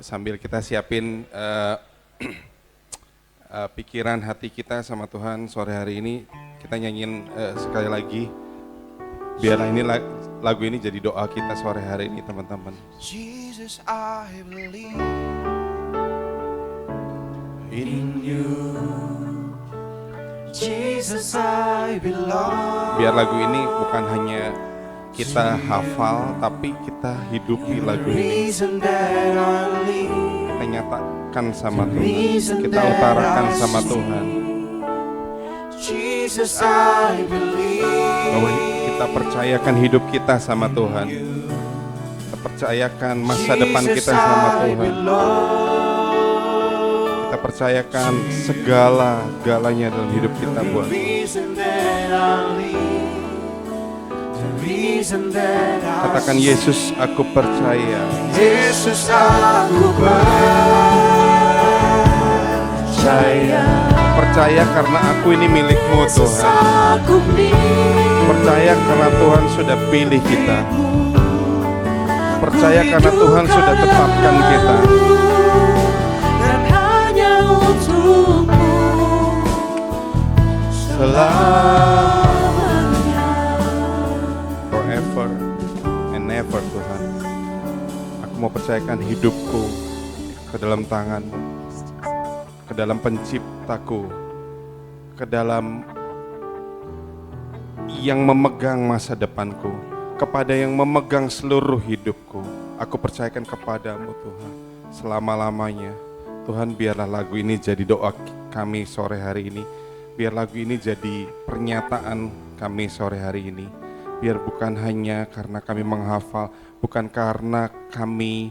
Sambil kita siapin pikiran hati kita sama Tuhan sore hari ini, kita nyanyiin sekali lagi. Biar ini lagu ini jadi doa kita sore hari ini, teman-teman. Jesus, I believe In you. Jesus, I belong. Biar lagu ini bukan hanya kita hafal, tapi kita hidupi lagu ini. Reason that I live, Kita nyatakan sama Tuhan, kita utarakan sama Tuhan Jesus, I believe. bahwa kita percayakan hidup kita sama Tuhan. Kita percayakan masa depan kita sama Tuhan. Kita percayakan segala-galanya dalam hidup kita buat katakan, Yesus, aku percaya. Yesus, aku percaya. Percaya karena aku ini milik-Mu, Tuhan. Percaya karena Tuhan sudah pilih kita. Percaya karena Tuhan sudah tetapkan kita. Dan hanya untukmu Selamanya, forever and never, Tuhan. Aku mau percayakan hidupku ke dalam tangan-Mu, ke dalam penciptaku, ke dalam yang memegang masa depanku, kepada yang memegang seluruh hidupku. Aku percayakan kepadamu, Tuhan, selama-lamanya. Tuhan, biarlah lagu ini jadi doa kami sore hari ini. Biar lagu ini jadi pernyataan kami sore hari ini. Biar bukan hanya karena kami menghafal, bukan karena kami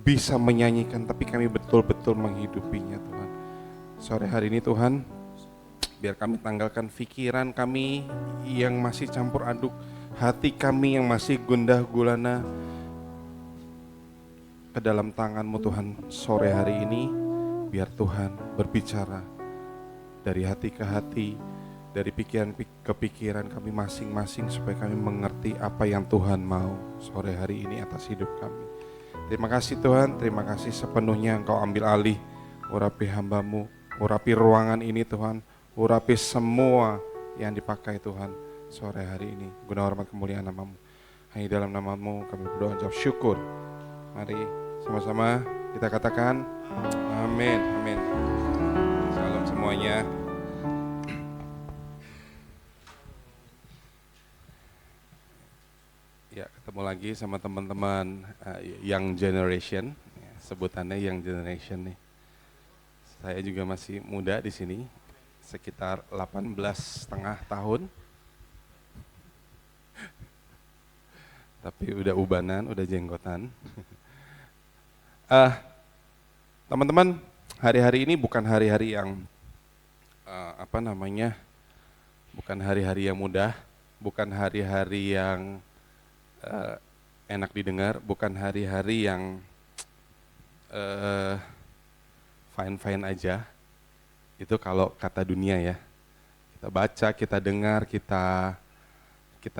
bisa menyanyikan, tapi kami betul-betul menghidupinya, Tuhan. Sore hari ini, Tuhan, biar kami tanggalkan pikiran kami yang masih campur aduk, hati kami yang masih gundah gulana ke dalam tangan-Mu, Tuhan. Sore hari ini, biar Tuhan berbicara dari hati ke hati, dari pikiran ke pikiran kami masing-masing, supaya kami mengerti apa yang Tuhan mau sore hari ini atas hidup kami. Terima kasih Tuhan, terima kasih sepenuhnya Engkau ambil alih, urapi hamba-Mu, urapi ruangan ini Tuhan, urapi semua yang dipakai Tuhan sore hari ini. Guna hormat kemuliaan nama-Mu. Hanya dalam nama-Mu kami berdoa jawab syukur. Mari sama-sama kita katakan amin, amin. Salam semuanya. Ya, ketemu lagi sama teman-teman Young Generation, sebutannya Young Generation nih. Saya juga masih muda di sini, sekitar 18,5 tahun. Tapi udah ubanan, udah jenggotan. Teman-teman, hari-hari ini bukan hari-hari yang bukan hari-hari yang mudah, bukan hari-hari yang enak didengar, bukan hari-hari yang fine-fine aja. Itu kalau kata dunia ya. Kita baca, kita dengar, kita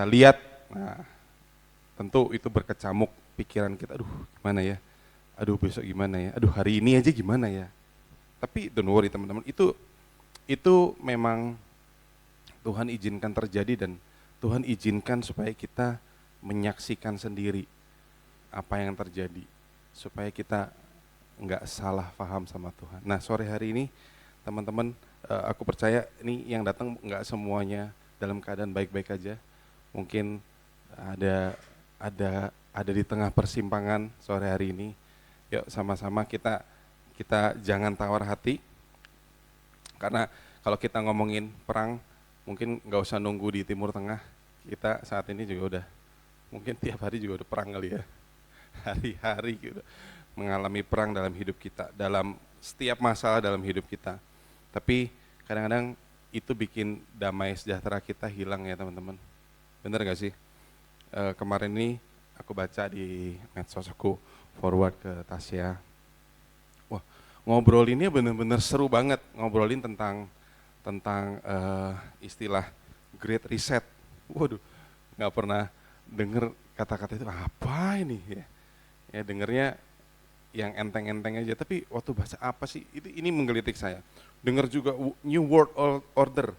lihat. Nah, tentu itu berkecamuk pikiran kita. Aduh, gimana ya? Aduh, besok gimana ya? Aduh, hari ini aja gimana ya? Tapi don't worry teman-teman, itu memang Tuhan izinkan terjadi, dan Tuhan izinkan supaya kita menyaksikan sendiri apa yang terjadi, supaya kita nggak salah paham sama Tuhan. Nah, sore hari ini teman-teman, aku percaya ini yang datang nggak semuanya dalam keadaan baik-baik aja. Mungkin ada di tengah persimpangan sore hari ini. Yuk sama-sama kita jangan tawar hati, karena kalau kita ngomongin perang, mungkin nggak usah nunggu di Timur Tengah. Kita saat ini juga udah, mungkin tiap hari juga udah perang kali ya. Hari-hari gitu mengalami perang dalam hidup kita, dalam setiap masalah dalam hidup kita. Tapi kadang-kadang itu bikin damai sejahtera kita hilang ya teman-teman. Bener gak sih? Kemarin ini aku baca di medsos, aku forward ke Tasya. Wah, ngobrolinnya bener-bener seru banget. Ngobrolin tentang istilah Great Reset. Waduh, gak pernah denger kata-kata itu, apa ini ya? Ya dengernya yang enteng-enteng aja, tapi waktu baca apa sih, ini menggelitik saya. Dengar juga New World Order,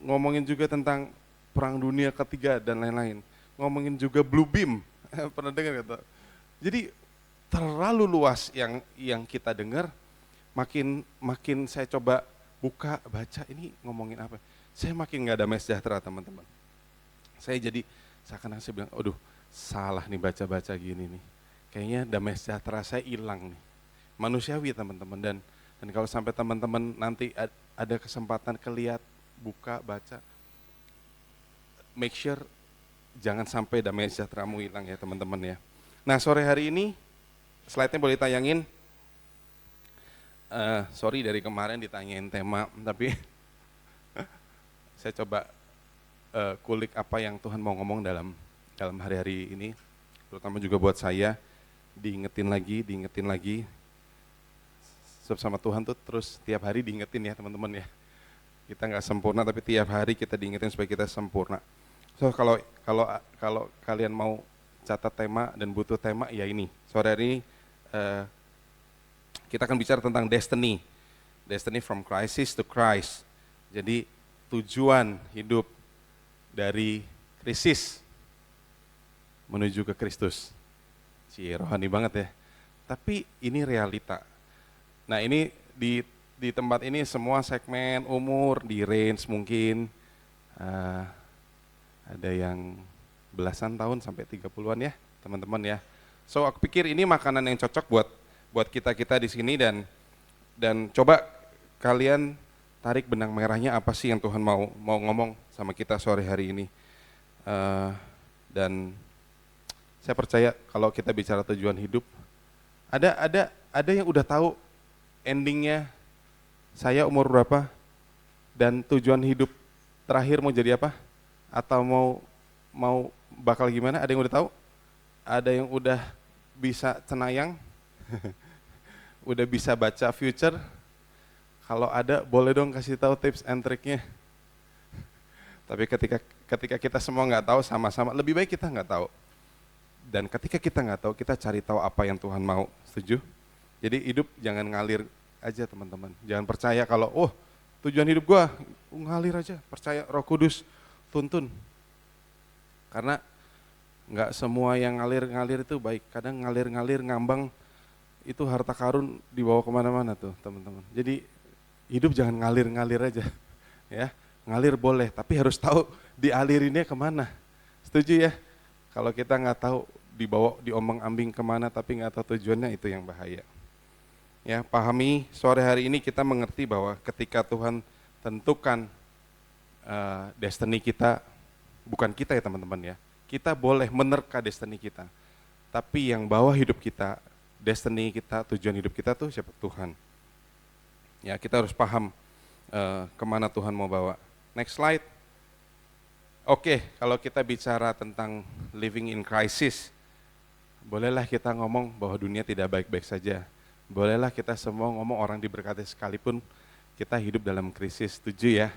ngomongin juga tentang Perang Dunia Ketiga dan lain-lain, ngomongin juga Blue Beam, pernah dengar kata? Jadi terlalu luas yang kita dengar, makin saya coba buka, baca, ini ngomongin apa, saya makin nggak damai sejahtera teman-teman. Saya jadi seakan-akan saya bilang, aduh salah nih baca-baca gini nih. Kayaknya damai sejahtera saya hilang nih. Manusiawi teman-teman, dan kalau sampai teman-teman nanti ada kesempatan kelihat, buka, baca, make sure jangan sampai damai sejahteramu hilang ya teman-teman ya. Nah sore hari ini, slide-nya boleh tayangin. Sorry dari kemarin ditanyain tema, tapi saya coba kulik apa yang Tuhan mau ngomong dalam hari-hari ini, terutama juga buat saya, diingetin lagi. Sebab sama Tuhan tuh terus tiap hari diingetin ya teman-teman ya. Kita nggak sempurna, tapi tiap hari kita diingetin supaya kita sempurna. So kalau kalian mau catat tema dan butuh tema, ya ini sore hari ini kita akan bicara tentang destiny from crisis to Christ. Jadi tujuan hidup dari krisis menuju ke Kristus. Rohani banget ya. Tapi ini realita. Nah ini di tempat ini semua segmen umur, di range mungkin ada yang belasan tahun sampai 30-an ya teman-teman ya. So aku pikir ini makanan yang cocok buat kita di sini, dan coba kalian tarik benang merahnya apa sih yang Tuhan mau ngomong sama kita sore hari ini. Dan saya percaya kalau kita bicara tujuan hidup, ada yang udah tahu endingnya saya umur berapa dan tujuan hidup terakhir mau jadi apa, atau mau bakal gimana? Ada yang udah tahu? Ada yang udah bisa cenayang? Udah bisa baca future? Kalau ada, boleh dong kasih tahu tips and triknya. Tapi ketika kita semua nggak tahu sama-sama, lebih baik kita nggak tahu. Dan ketika kita nggak tahu, kita cari tahu apa yang Tuhan mau. Setuju? Jadi hidup jangan ngalir aja teman-teman. Jangan percaya kalau, tujuan hidup gua ngalir aja. Percaya Roh Kudus tuntun. Karena nggak semua yang ngalir-ngalir itu baik. Kadang ngalir-ngalir ngambang itu harta karun dibawa kemana-mana tuh teman-teman. Jadi hidup jangan ngalir-ngalir aja, ya. Ngalir boleh, tapi harus tahu dialirinnya kemana. Setuju ya? Kalau kita nggak tahu dibawa diombang-ambing kemana, tapi nggak tahu tujuannya, itu yang bahaya. Ya, pahami sore hari ini kita mengerti bahwa ketika Tuhan tentukan destiny kita, bukan kita ya teman-teman ya. Kita boleh menerka destiny kita, tapi yang bawa hidup kita, destiny kita, tujuan hidup kita tuh siapa? Tuhan. Ya, kita harus paham kemana Tuhan mau bawa. Next slide. Oke, kalau kita bicara tentang living in crisis, bolehlah kita ngomong bahwa dunia tidak baik-baik saja. Bolehlah kita semua ngomong orang diberkati sekalipun kita hidup dalam krisis. Setuju ya?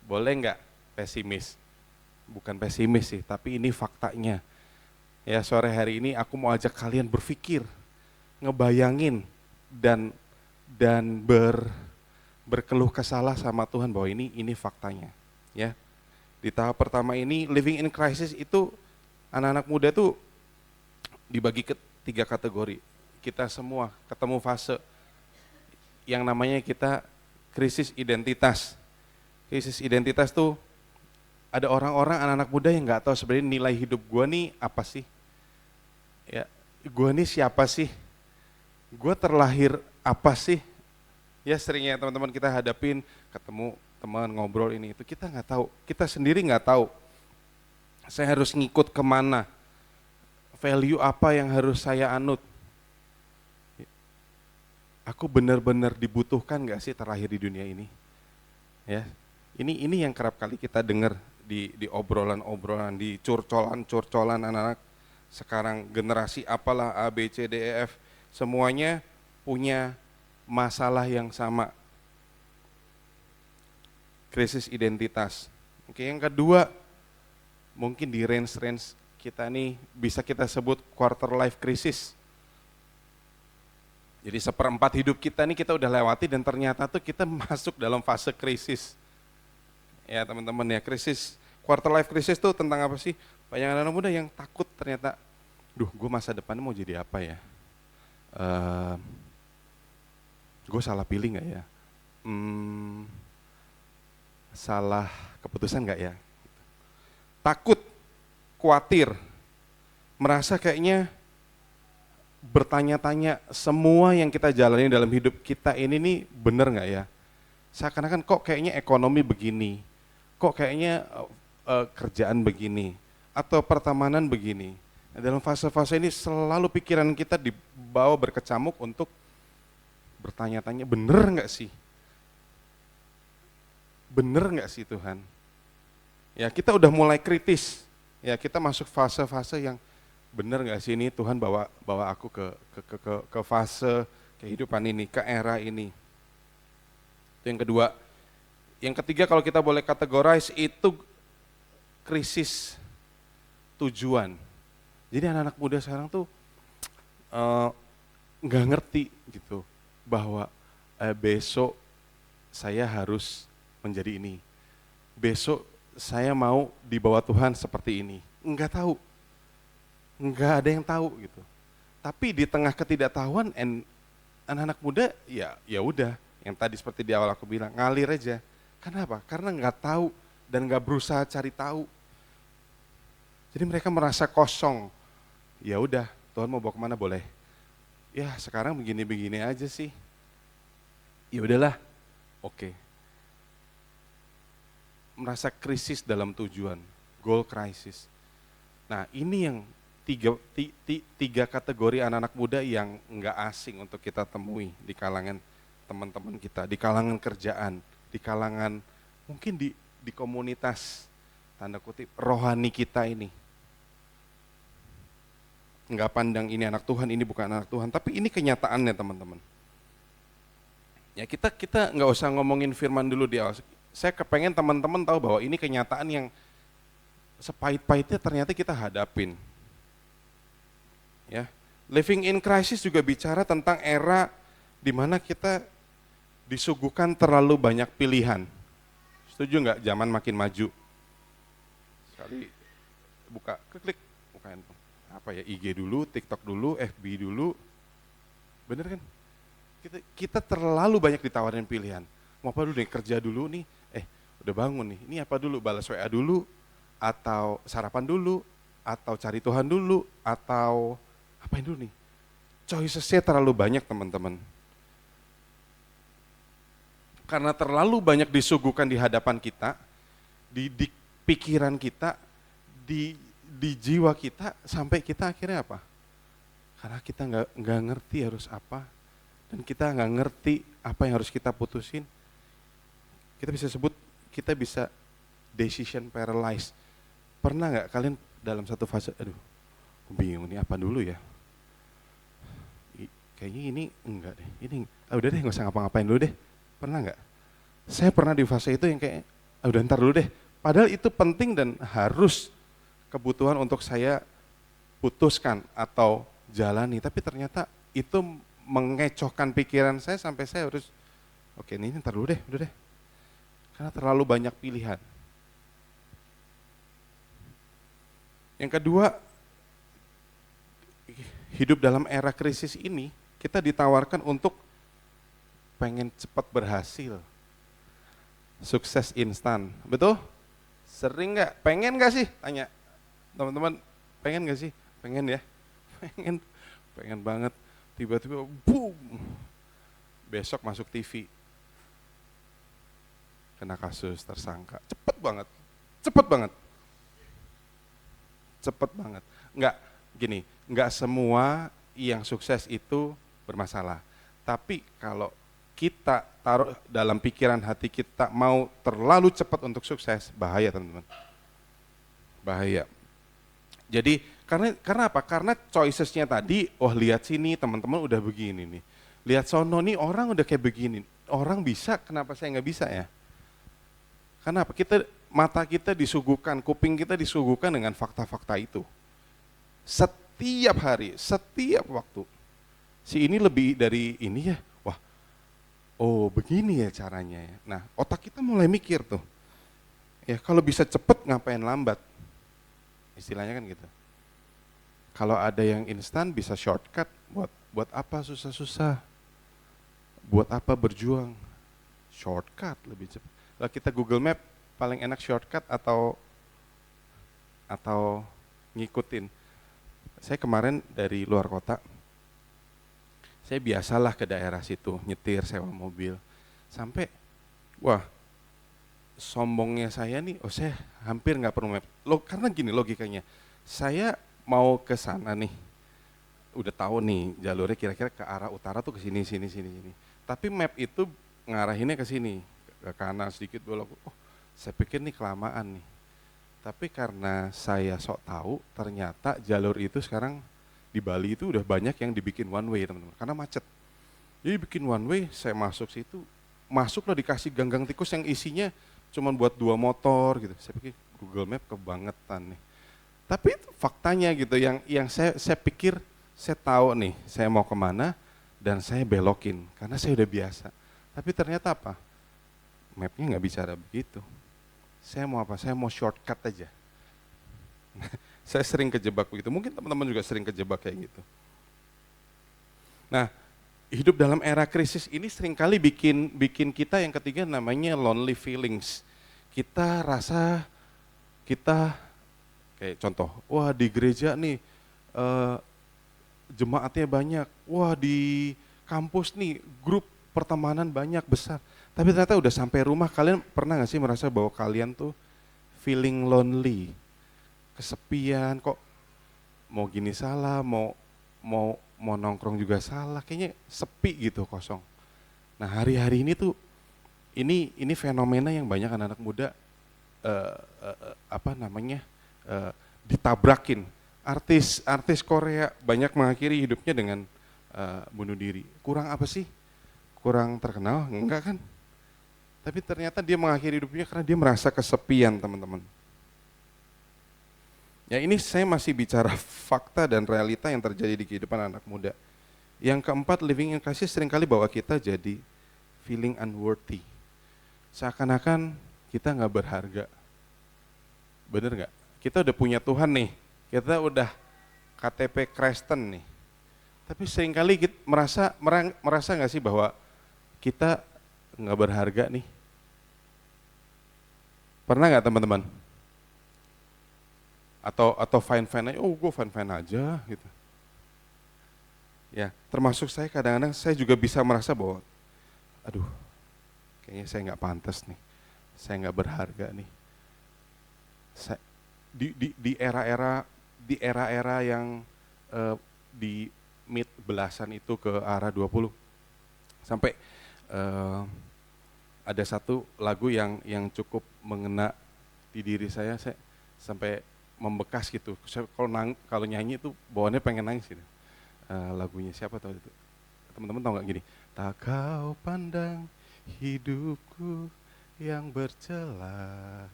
Boleh nggak pesimis? Bukan pesimis sih, tapi ini faktanya. Ya, sore hari ini aku mau ajak kalian berpikir, ngebayangin dan berkeluh kesah sama Tuhan bahwa ini faktanya. Ya, di tahap pertama ini living in crisis itu anak-anak muda tuh dibagi ke 3 kategori. Kita semua ketemu fase yang namanya kita krisis identitas. Krisis identitas tuh ada orang-orang anak-anak muda yang nggak tahu sebenarnya nilai hidup gue nih apa sih? Ya, gue nih siapa sih? Gue terlahir apa sih? Ya seringnya teman-teman kita hadapin, ketemu teman ngobrol ini itu, kita nggak tahu, kita sendiri nggak tahu. Saya harus ngikut kemana? Value apa yang harus saya anut? Aku benar-benar dibutuhkan nggak sih terlahir di dunia ini? Ya, ini yang kerap kali kita dengar di obrolan-obrolan, di curcolan anak-anak sekarang, generasi apalah A, B, C, D, E, F, semuanya punya masalah yang sama, krisis identitas. Oke, yang kedua, mungkin di range kita nih bisa kita sebut quarter life crisis. Jadi seperempat hidup kita nih kita udah lewati dan ternyata tuh kita masuk dalam fase krisis. Ya teman-teman ya, krisis, quarter life crisis tuh tentang apa sih? Banyak anak muda yang takut ternyata, gue masa depannya mau jadi apa ya? Gue salah pilih nggak ya? Salah keputusan nggak ya? Takut, khawatir, merasa kayaknya bertanya-tanya semua yang kita jalani dalam hidup kita ini nih bener nggak ya? Seakan-akan kok kayaknya ekonomi begini, kok kayaknya kerjaan begini, atau pertemanan begini. Nah, dalam fase-fase ini selalu pikiran kita dibawa berkecamuk untuk bertanya-tanya bener nggak sih? Bener nggak sih Tuhan? Ya kita udah mulai kritis, ya kita masuk fase-fase yang bener nggak sih ini Tuhan bawa aku ke fase kehidupan ini, ke era ini. Itu yang kedua. Yang ketiga kalau kita boleh categorize itu krisis tujuan. Jadi anak-anak muda sekarang tuh nggak ngerti gitu bahwa besok saya harus menjadi ini. Besok saya mau dibawa Tuhan seperti ini. Enggak tahu. Enggak ada yang tahu gitu. Tapi di tengah ketidaktahuan anak-anak muda ya udah yang tadi seperti di awal aku bilang ngalir aja. Kenapa? Karena nggak tahu dan nggak berusaha cari tahu. Jadi mereka merasa kosong. Ya udah, Tuhan mau bawa kemana boleh. Ya sekarang begini-begini aja sih. Ya udahlah, oke. Merasa krisis dalam tujuan, goal crisis. Nah ini yang tiga kategori anak-anak muda yang nggak asing untuk kita temui di kalangan teman-teman kita, di kalangan kerjaan, di kalangan mungkin di komunitas tanda kutip rohani kita ini. Nggak pandang ini anak Tuhan, ini bukan anak Tuhan, tapi ini kenyataannya teman-teman. Ya kita nggak usah ngomongin firman dulu di awal. Saya kepengen teman-teman tahu bahwa ini kenyataan yang sepahit-pahitnya ternyata kita hadapin. Ya, living in crisis juga bicara tentang era di mana kita disuguhkan terlalu banyak pilihan. Setuju nggak? Zaman makin maju. Sekali klik, buka handphone. Apa ya, IG dulu, TikTok dulu, FB dulu. Bener kan? Kita terlalu banyak ditawarin pilihan. Mau apa dulu nih, kerja dulu nih, udah bangun nih, ini apa dulu, balas WA dulu, atau sarapan dulu, atau cari Tuhan dulu, atau apain dulu nih. Choices-nya terlalu banyak teman-teman. Karena terlalu banyak disuguhkan di hadapan kita, di pikiran kita, di jiwa kita, sampai kita akhirnya apa? Karena kita nggak ngerti harus apa, dan kita nggak ngerti apa yang harus kita putusin. Kita bisa sebut, kita bisa decision paralyzed. Pernah nggak kalian dalam satu fase, aduh, bingung nih apa dulu ya? Kayaknya ini enggak deh, ini udah deh nggak usah ngapa-ngapain dulu deh. Pernah nggak? Saya pernah di fase itu yang kayak, udah ntar dulu deh. Padahal itu penting dan harus kebutuhan untuk saya putuskan atau jalani. Tapi ternyata itu mengecohkan pikiran saya sampai saya harus, oke ini ntar dulu deh, udah deh. Karena terlalu banyak pilihan. Yang kedua, hidup dalam era krisis ini, kita ditawarkan untuk pengen cepat berhasil. Sukses instan, betul? Sering nggak? Pengen nggak sih? Tanya teman-teman, pengen nggak sih? Pengen ya? Pengen banget. Tiba-tiba, boom, besok masuk TV, kena kasus tersangka, cepet banget. Nggak semua yang sukses itu bermasalah. Tapi kalau kita taruh dalam pikiran hati kita mau terlalu cepat untuk sukses, bahaya teman-teman. Bahaya. Jadi karena apa? Karena choicesnya tadi, lihat sini teman-teman udah begini nih. Lihat sono nih orang udah kayak begini. Orang bisa, kenapa saya nggak bisa ya? Karena apa? Mata kita disuguhkan, kuping kita disuguhkan dengan fakta-fakta itu. Setiap hari, setiap waktu. si ini lebih dari ini ya, wah, oh begini ya caranya ya. Nah, otak kita mulai mikir tuh, ya kalau bisa cepet ngapain lambat, istilahnya kan gitu. Kalau ada yang instan bisa shortcut, buat apa susah-susah, buat apa berjuang, shortcut lebih cepat. Kalau kita Google Map paling enak shortcut atau ngikutin. Saya kemarin dari luar kota, saya biasalah ke daerah situ, nyetir, sewa mobil. Sampai, wah, sombongnya saya nih, saya hampir nggak perlu map. Karena gini logikanya, saya mau ke sana nih, udah tahu nih jalurnya kira-kira ke arah utara tuh ke sini, sini, sini, sini. Tapi map itu ngarahinnya ke sini, ke kanan sedikit belok. Oh, saya pikir nih kelamaan nih. Tapi karena saya sok tahu, ternyata jalur itu sekarang di Bali itu udah banyak yang dibikin one way teman-teman, karena macet. Jadi bikin one way, saya masuk situ, masuklah dikasih ganggang tikus yang isinya cuma buat 2 motor gitu. Saya pikir Google Map kebangetan nih. Tapi itu faktanya gitu, yang saya pikir saya tahu nih, saya mau kemana dan saya belokin karena saya udah biasa. Tapi ternyata apa? Mapnya nggak bicara begitu. Saya mau apa? Saya mau shortcut aja. Saya sering kejebak begitu. Mungkin teman-teman juga sering kejebak kayak gitu. Nah, hidup dalam era krisis ini seringkali bikin kita yang ketiga namanya lonely feelings. Kita rasa kita kayak contoh, wah di gereja nih jemaatnya banyak, wah di kampus nih grup pertemanan banyak besar. Tapi ternyata udah sampai rumah, kalian pernah gak sih merasa bahwa kalian tuh feeling lonely, kesepian, kok mau gini salah, mau nongkrong juga salah, kayaknya sepi gitu, kosong. Nah hari-hari ini tuh, ini fenomena yang banyak anak-anak muda ditabrakin. Artis Korea banyak mengakhiri hidupnya dengan bunuh diri. Kurang apa sih? Kurang terkenal? Enggak kan? Tapi ternyata dia mengakhiri hidupnya karena dia merasa kesepian, teman-teman. Ya ini saya masih bicara fakta dan realita yang terjadi di kehidupan anak muda. Yang keempat, living in crisis seringkali bawa kita jadi feeling unworthy. Seakan-akan kita nggak berharga. Bener nggak? Kita udah punya Tuhan nih, kita udah KTP Kristen nih. Tapi seringkali kita merasa nggak sih bahwa kita nggak berharga nih? Pernah nggak teman-teman? Atau fine-fine aja, gue fine-fine aja gitu. Ya, termasuk saya kadang-kadang saya juga bisa merasa bahwa, aduh, kayaknya saya nggak pantas nih, saya nggak berharga nih. Di era-era yang di mid belasan itu ke arah 20, sampai ada satu lagu yang cukup mengena di diri saya sampai membekas gitu. Saya kalau nyanyi itu bawaannya pengen nangis gitu. Lagunya siapa tahu itu? Teman-teman tahu nggak gini? Tak kau pandang hidupku yang bercela.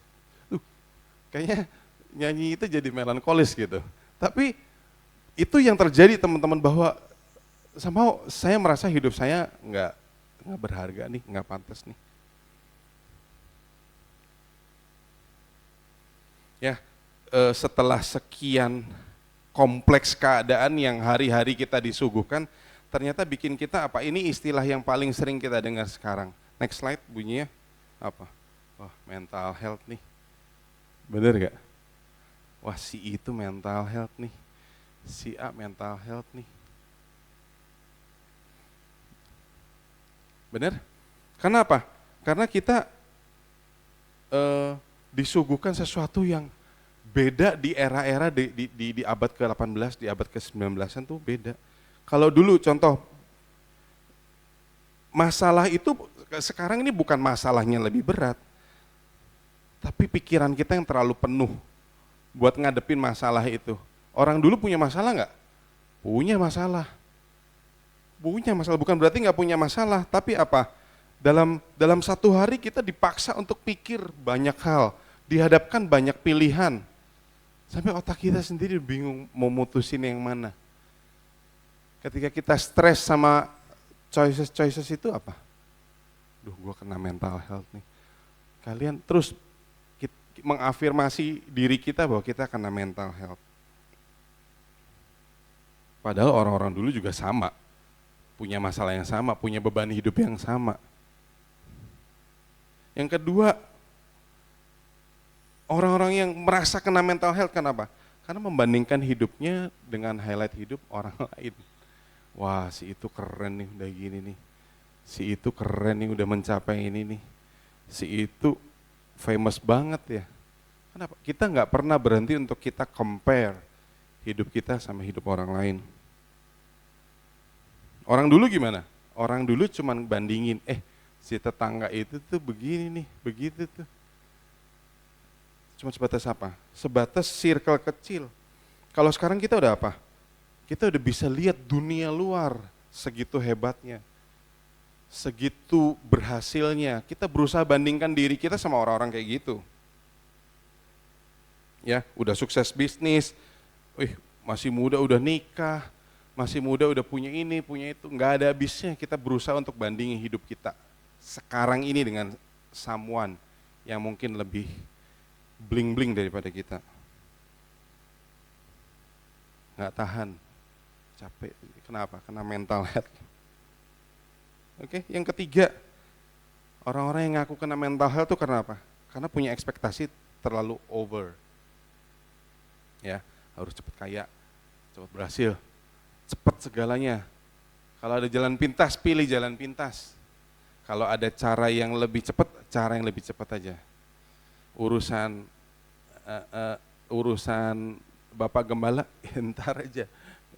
Kayaknya nyanyi itu jadi melankolis gitu. Tapi itu yang terjadi teman-teman, bahwa somehow saya merasa hidup saya nggak berharga nih, nggak pantas nih. Ya, setelah sekian kompleks keadaan yang hari-hari kita disuguhkan, ternyata bikin kita apa? Ini istilah yang paling sering kita dengar sekarang. Next slide bunyinya apa? Wah, mental health nih. Bener gak? Wah, si itu mental health nih. Si A mental health nih. Bener? Karena apa? Karena kita disuguhkan sesuatu yang beda di era-era di abad ke-18, di abad ke-19an tuh beda. Kalau dulu contoh, masalah itu sekarang ini bukan masalahnya lebih berat, tapi pikiran kita yang terlalu penuh buat ngadepin masalah itu. Orang dulu punya masalah nggak? Punya masalah. Punya masalah, bukan berarti nggak punya masalah, tapi apa? Dalam satu hari kita dipaksa untuk pikir banyak hal, dihadapkan banyak pilihan, sampai otak kita sendiri bingung mau mutusin yang mana. Ketika kita stres sama choices itu apa? Duh, gue kena mental health nih. Kalian terus mengafirmasi diri kita bahwa kita kena mental health. Padahal orang-orang dulu juga sama, punya masalah yang sama, punya beban hidup yang sama. Yang kedua, orang-orang yang merasa kena mental health kenapa? Karena membandingkan hidupnya dengan highlight hidup orang lain. Wah, si itu keren nih udah gini nih. Si itu keren nih udah mencapai ini nih. Si itu famous banget ya. Kenapa? Kita nggak pernah berhenti untuk kita compare hidup kita sama hidup orang lain. Orang dulu gimana? Orang dulu cuman bandingin, si tetangga itu tuh begini nih, begitu tuh. Cuma sebatas apa? Sebatas circle kecil. Kalau sekarang kita udah apa? Kita udah bisa lihat dunia luar segitu hebatnya. Segitu berhasilnya. Kita berusaha bandingkan diri kita sama orang-orang kayak gitu. Ya, udah sukses bisnis, masih muda udah nikah, masih muda udah punya ini, punya itu, nggak ada habisnya kita berusaha untuk bandingin hidup kita sekarang ini dengan someone yang mungkin lebih bling-bling daripada kita. Nggak tahan, capek, kenapa? Kena mental health. Oke, yang ketiga, orang-orang yang ngaku kena mental health itu karena apa? Karena punya ekspektasi terlalu over. Ya, harus cepat kaya, cepat berhasil, cepat segalanya. Kalau ada jalan pintas, pilih jalan pintas. Kalau ada cara yang lebih cepat, cara yang lebih cepat aja. Urusan Bapak Gembala, ntar aja.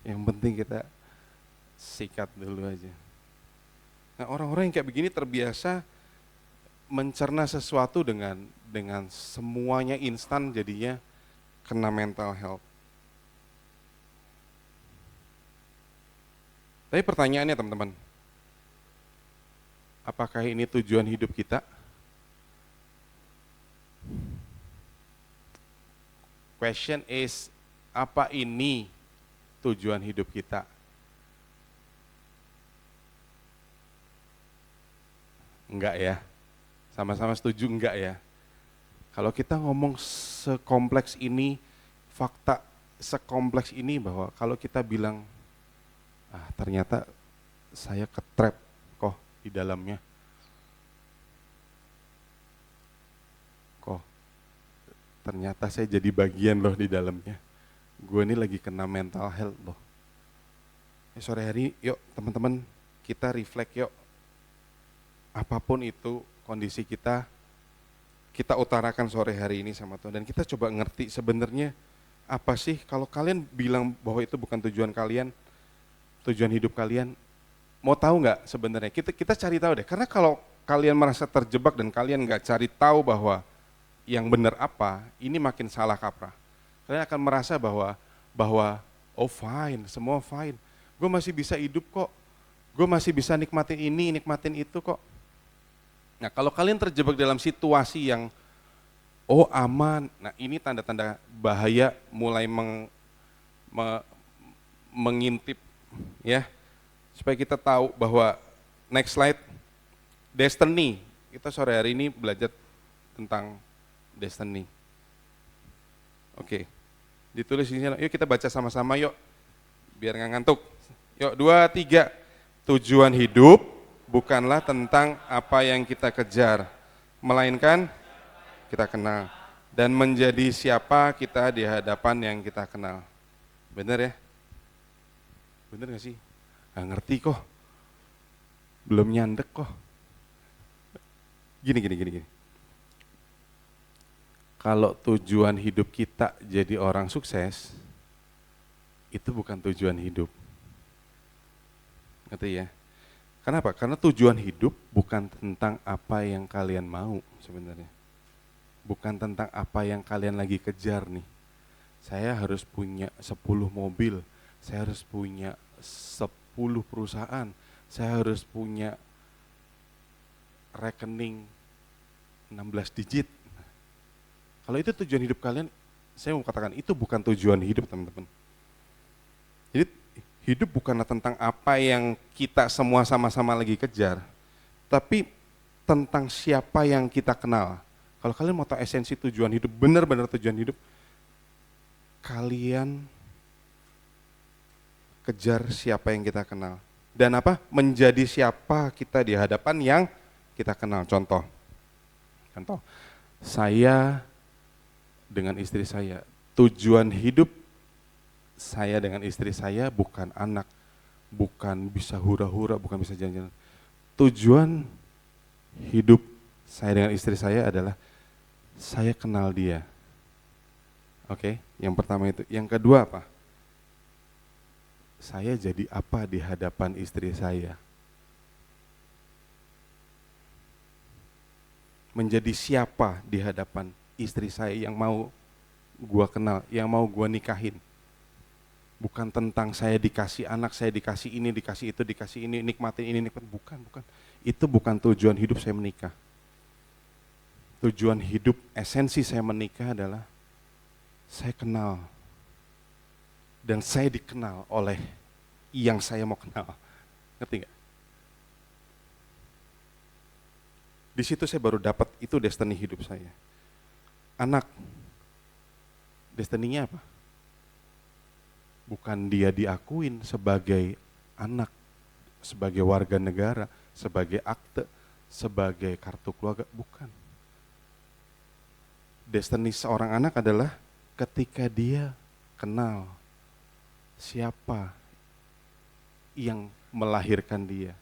Yang penting kita sikat dulu aja. Nah, orang-orang yang kayak begini terbiasa mencerna sesuatu dengan semuanya instan, jadinya kena mental health. Tapi pertanyaannya teman-teman, apakah ini tujuan hidup kita? Question is, apa ini tujuan hidup kita? Enggak ya? Sama-sama setuju enggak ya? Kalau kita ngomong sekompleks ini, fakta sekompleks ini bahwa kalau kita bilang, ternyata saya ketrap kok di dalamnya. Kok ternyata saya jadi bagian loh di dalamnya. Gue ini lagi kena mental health loh. Sore hari yuk teman-teman kita reflect yuk. Apapun itu kondisi kita utarakan sore hari ini sama Tuhan. Dan kita coba ngerti sebenarnya apa sih kalau kalian bilang bahwa itu bukan tujuan kalian, tujuan hidup kalian, mau tahu nggak sebenarnya? Kita cari tahu deh, karena kalau kalian merasa terjebak dan kalian nggak cari tahu bahwa yang benar apa, ini makin salah kaprah. Kalian akan merasa bahwa oh fine, semua fine, gue masih bisa hidup kok, gue masih bisa nikmatin ini, nikmatin itu kok. Nah kalau kalian terjebak dalam situasi yang oh aman, nah ini tanda-tanda bahaya mulai mengintip ya, supaya kita tahu bahwa next slide, destiny. Kita sore hari ini belajar tentang destiny. Oke, ditulis di sini. Yuk kita baca sama-sama yuk, biar nggak ngantuk. Yuk 2, 3. Tujuan hidup bukanlah tentang apa yang kita kejar, melainkan kita kenal dan menjadi siapa kita di hadapan yang kita kenal. Benar ya? Bener gak sih? Gak ngerti kok, belum nyandek kok. Gini. Kalau tujuan hidup kita jadi orang sukses, itu bukan tujuan hidup. Ngerti ya? Kenapa? Karena tujuan hidup bukan tentang apa yang kalian mau sebenarnya. Bukan tentang apa yang kalian lagi kejar nih. Saya harus punya 10 mobil, saya harus punya 10 perusahaan, saya harus punya rekening 16 digit. Kalau itu tujuan hidup kalian, saya mau katakan itu bukan tujuan hidup teman-teman. Jadi Hidup bukanlah tentang apa yang kita semua sama-sama lagi kejar, tapi tentang siapa yang kita kenal. Kalau kalian mau tahu esensi tujuan hidup, benar-benar tujuan hidup, kalian kejar siapa yang kita kenal. Dan apa? Menjadi siapa kita di hadapan yang kita kenal. Contoh, saya dengan istri saya, tujuan hidup saya dengan istri saya bukan anak, bukan bisa hura-hura, bukan bisa jalan-jalan. Tujuan hidup saya dengan istri saya adalah saya kenal dia. Oke, yang pertama itu. Yang kedua apa? Saya jadi apa di hadapan istri saya? Menjadi siapa di hadapan istri saya yang mau gua kenal, yang mau gua nikahin. Bukan tentang saya dikasih anak, saya dikasih ini, dikasih ini, nikmatin ini, nikmatin. Bukan. Itu bukan tujuan hidup saya menikah. Tujuan hidup, esensi saya menikah adalah saya kenal. Dan saya dikenal oleh yang saya mau kenal. Ngerti gak? Di situ saya baru dapat itu destiny hidup saya. Anak, destiny-nya apa? Bukan dia diakuin sebagai anak, sebagai warga negara, sebagai akte, sebagai kartu keluarga, bukan. Destiny seorang anak adalah ketika dia kenal siapa yang melahirkan dia.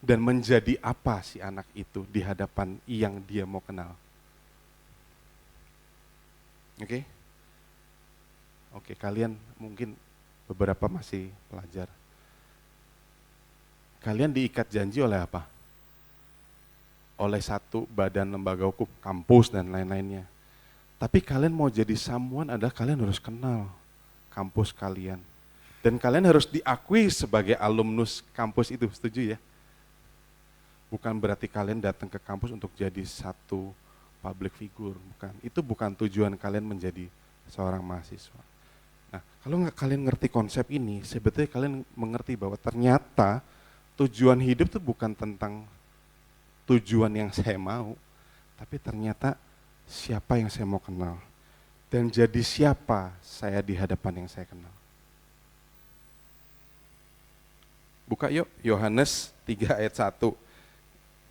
Dan menjadi apa si anak itu di hadapan yang dia mau kenal. Oke? Oke, kalian mungkin beberapa masih pelajar. Kalian diikat janji oleh apa? Oleh satu badan lembaga hukum, kampus dan lain-lainnya. Tapi kalian mau jadi someone adalah kalian harus kenal kampus kalian. Dan kalian harus diakui sebagai alumnus kampus itu, setuju ya? Bukan berarti kalian datang ke kampus untuk jadi satu public figure, bukan. Itu bukan tujuan kalian menjadi seorang mahasiswa. Nah, kalau kalian ngerti konsep ini, sebetulnya kalian mengerti bahwa ternyata tujuan hidup itu bukan tentang tujuan yang saya mau, tapi ternyata siapa yang saya mau kenal. Dan jadi siapa saya di hadapan yang saya kenal. Buka yuk, Yohanes 3 ayat 1.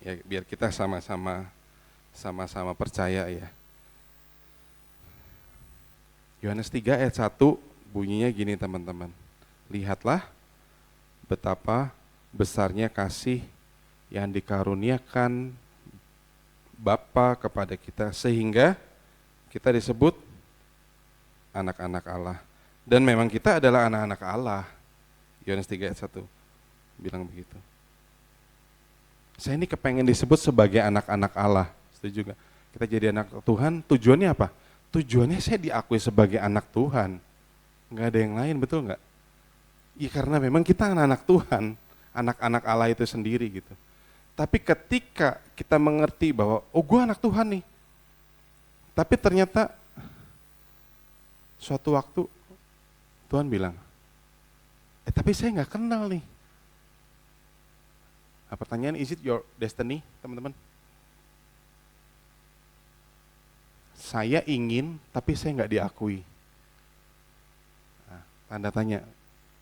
Ya, biar kita sama-sama percaya ya. Yohanes 3 ayat 1 bunyinya gini teman-teman. Lihatlah betapa besarnya kasih yang dikaruniakan Bapa kepada kita sehingga kita disebut anak-anak Allah. Dan memang kita adalah anak-anak Allah. Yohanes 3 ayat 1 bilang begitu. Saya ini kepengen disebut sebagai anak-anak Allah, setuju gak? Kita jadi anak Tuhan, tujuannya apa? Tujuannya saya diakui sebagai anak Tuhan, nggak ada yang lain, betul nggak? Ya karena memang kita anak-anak Tuhan, anak-anak Allah itu sendiri gitu. Tapi ketika kita mengerti bahwa, oh gue anak Tuhan nih, tapi ternyata suatu waktu Tuhan bilang, tapi saya nggak kenal nih. Pertanyaan, is it your destiny, teman-teman? Saya ingin, tapi saya nggak diakui. Nah, tanda tanya.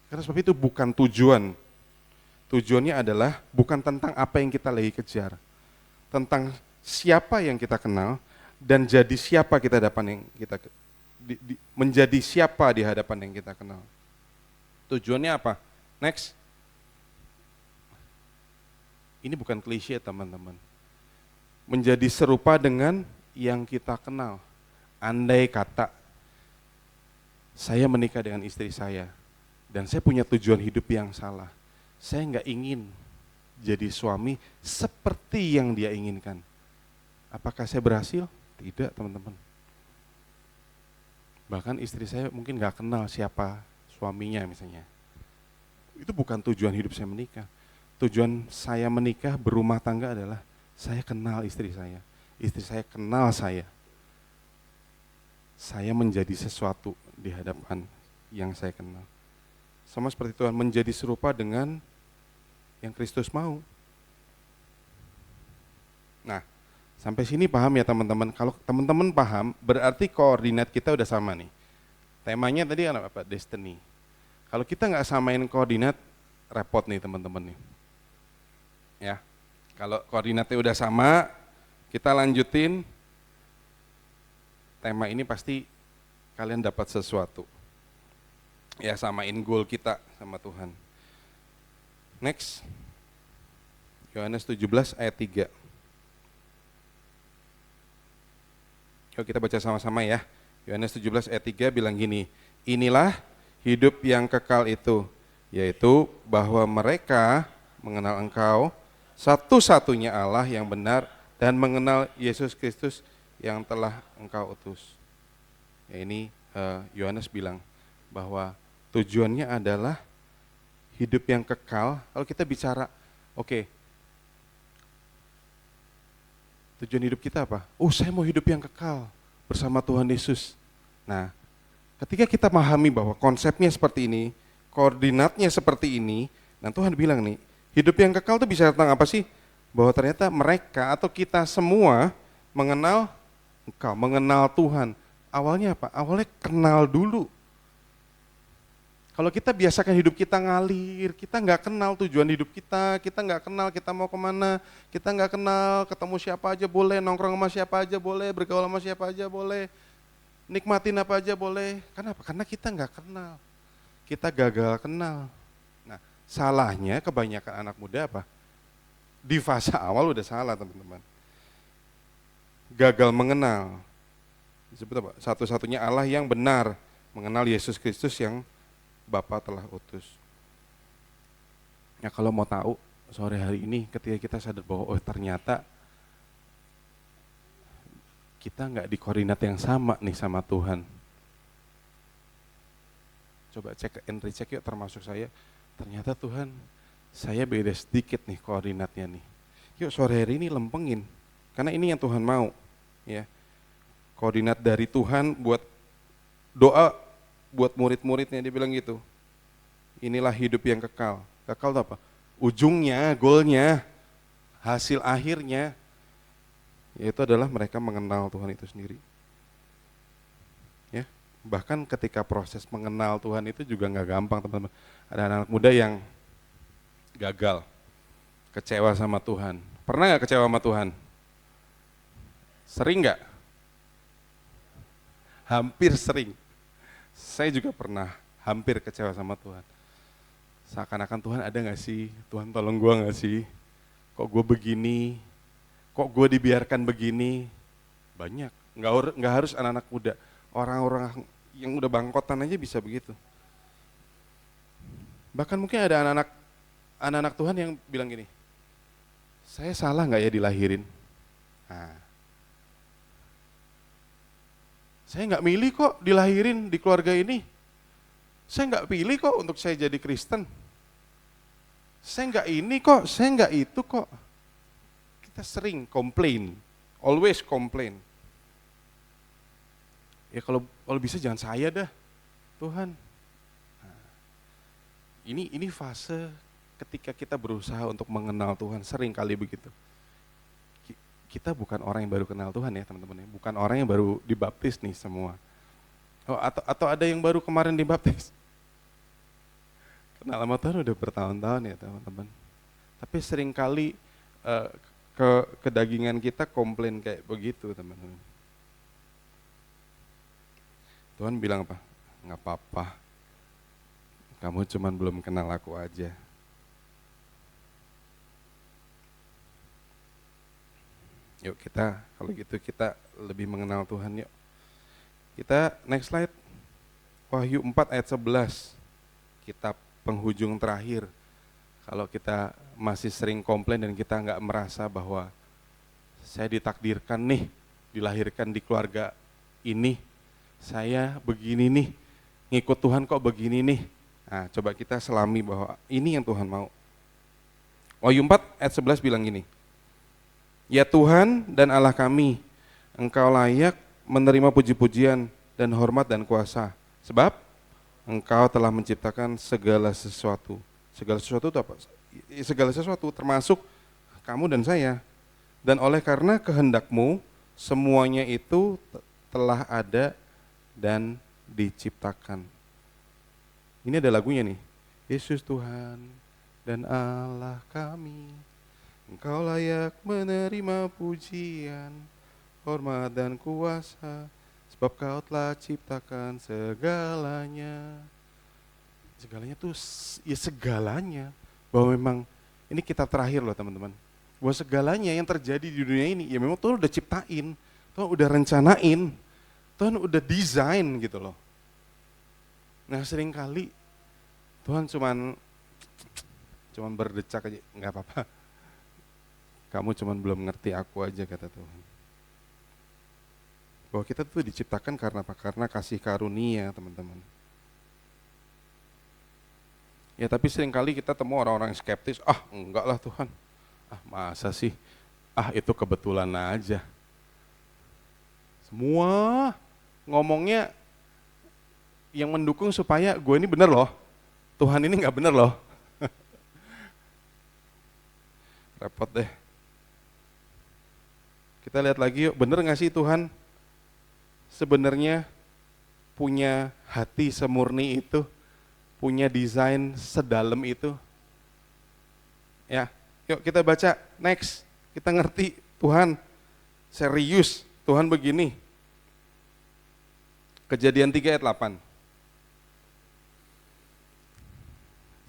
Karena sebab itu bukan tujuan. Tujuannya adalah bukan tentang apa yang kita lagi kejar. Tentang siapa yang kita kenal, dan jadi siapa kita hadapan yang kita menjadi siapa di hadapan yang kita kenal. Tujuannya apa? Next. Ini bukan klise teman-teman. Menjadi serupa dengan yang kita kenal. Andai kata saya menikah dengan istri saya dan saya punya tujuan hidup yang salah. Saya nggak ingin jadi suami seperti yang dia inginkan. Apakah saya berhasil? Tidak teman-teman. Bahkan istri saya mungkin nggak kenal siapa suaminya misalnya. Itu bukan tujuan hidup saya menikah. Tujuan saya menikah berumah tangga adalah saya kenal istri saya kenal saya menjadi sesuatu di hadapan yang saya kenal. sama seperti Tuhan, menjadi serupa dengan yang Kristus mau. Nah, sampai sini paham ya teman-teman? Kalau teman-teman paham, berarti koordinat kita udah sama nih. Temanya tadi kan apa? Destiny. Kalau kita nggak samain koordinat, repot nih teman-teman nih. Ya, kalau koordinatnya udah sama, kita lanjutin. Tema ini pasti kalian dapat sesuatu. Ya, samain goal kita sama Tuhan. Next. Yohanes 17 ayat 3. Yuk kita baca sama-sama ya. Yohanes 17 ayat 3 bilang gini, inilah hidup yang kekal itu, yaitu bahwa mereka mengenal Engkau, satu-satunya Allah yang benar, dan mengenal Yesus Kristus yang telah Engkau utus. Ya, ini Yohanes bilang bahwa tujuannya adalah hidup yang kekal. Kalau kita bicara, oke, tujuan hidup kita apa? Oh, saya mau hidup yang kekal bersama Tuhan Yesus. Nah, ketika kita memahami bahwa konsepnya seperti ini, koordinatnya seperti ini, nah Tuhan bilang nih, hidup yang kekal itu bisa tentang apa sih? Bahwa ternyata mereka atau kita semua mengenal Engkau, mengenal Tuhan. Awalnya apa? Awalnya kenal dulu. Kalau kita biasakan hidup kita ngalir, kita nggak kenal tujuan hidup kita nggak kenal kita mau kemana, kita nggak kenal ketemu siapa aja boleh, nongkrong sama siapa aja boleh, bergaul sama siapa aja boleh, nikmatin apa aja boleh. Kenapa? Karena kita nggak kenal, kita gagal kenal. Nah, salahnya kebanyakan anak muda apa? Di fase awal udah salah teman-teman. Gagal mengenal. Disebut apa? Satu-satunya Allah yang benar, mengenal Yesus Kristus yang Bapa telah utus. Ya kalau mau tahu sore hari ini ketika kita sadar bahwa oh ternyata kita nggak di koordinat yang sama nih sama Tuhan. Coba cek and recheck yuk termasuk saya. Ternyata Tuhan saya beda sedikit nih koordinatnya nih. Yuk sore hari ini lempengin. Karena ini yang Tuhan mau. Ya. Koordinat dari Tuhan buat doa buat murid-muridnya, dia bilang gitu. Inilah hidup yang kekal. Kekal itu apa? Ujungnya, goalnya, hasil akhirnya, yaitu adalah mereka mengenal Tuhan itu sendiri. Ya, bahkan ketika proses mengenal Tuhan itu juga nggak gampang teman-teman. Ada anak muda yang gagal, kecewa sama Tuhan. Pernah nggak kecewa sama Tuhan? Sering nggak? Hampir sering. Saya juga pernah hampir kecewa sama Tuhan. Seakan-akan Tuhan ada gak sih? Tuhan tolong gue gak sih? Kok gue begini? Kok gue dibiarkan begini? Banyak, gak harus anak-anak muda. Orang-orang yang udah bangkotan aja bisa begitu. Bahkan mungkin ada anak-anak Tuhan yang bilang gini, saya salah gak ya dilahirin? Nah, saya nggak milih kok dilahirin di keluarga ini. Saya nggak pilih kok untuk saya jadi Kristen. Saya nggak ini kok, saya nggak itu kok. Kita sering komplain, always komplain. Ya kalau bisa jangan saya dah, Tuhan. Nah, ini fase ketika kita berusaha untuk mengenal Tuhan, sering kali begitu. Kita bukan orang yang baru kenal Tuhan ya teman-teman, bukan orang yang baru dibaptis nih semua. Oh, atau ada yang baru kemarin dibaptis. Kenal sama Tuhan udah bertahun-tahun ya teman-teman. Tapi seringkali kedagingan kita komplain kayak begitu teman-teman. Tuhan bilang apa? Nggak apa-apa, kamu cuman belum kenal aku aja. Yuk kita, kalau gitu kita lebih mengenal Tuhan yuk. Kita next slide. Wahyu 4 ayat 11. Kitab penghujung terakhir. Kalau kita masih sering komplain dan kita nggak merasa bahwa saya ditakdirkan nih, dilahirkan di keluarga ini, saya begini nih, ngikut Tuhan kok begini nih. Nah coba kita selami bahwa ini yang Tuhan mau. Wahyu 4 ayat 11 bilang gini, ya Tuhan dan Allah kami, Engkau layak menerima puji-pujian dan hormat dan kuasa. Sebab Engkau telah menciptakan segala sesuatu. Segala sesuatu itu apa? Segala sesuatu termasuk kamu dan saya. Dan oleh karena kehendakmu, semuanya itu telah ada dan diciptakan. Ini ada lagunya nih. Yesus Tuhan dan Allah kami, Engkau layak menerima pujian, hormat dan kuasa, sebab Kau telah ciptakan segalanya. Segalanya tuh ya segalanya. Bahwa memang ini kitab terakhir loh teman-teman. Bahwa segalanya yang terjadi di dunia ini ya memang Tuhan udah ciptain, Tuhan udah rencanain, Tuhan udah desain gitu loh. Nah seringkali Tuhan cuman berdecak aja, nggak apa-apa. Kamu cuman belum ngerti aku aja kata Tuhan. Bahwa kita tuh diciptakan karena apa? Karena kasih karunia teman-teman. Ya tapi seringkali kita temu orang-orang yang skeptis, enggak lah Tuhan. Masa sih? Itu kebetulan aja. Semua ngomongnya yang mendukung supaya gue ini bener loh. Tuhan ini gak bener loh. Repot deh. Kita lihat lagi yuk, bener gak sih Tuhan sebenarnya punya hati semurni itu, punya desain sedalam itu? Ya, yuk kita baca, next. Kita ngerti Tuhan serius, Tuhan begini. Kejadian 3 ayat 8.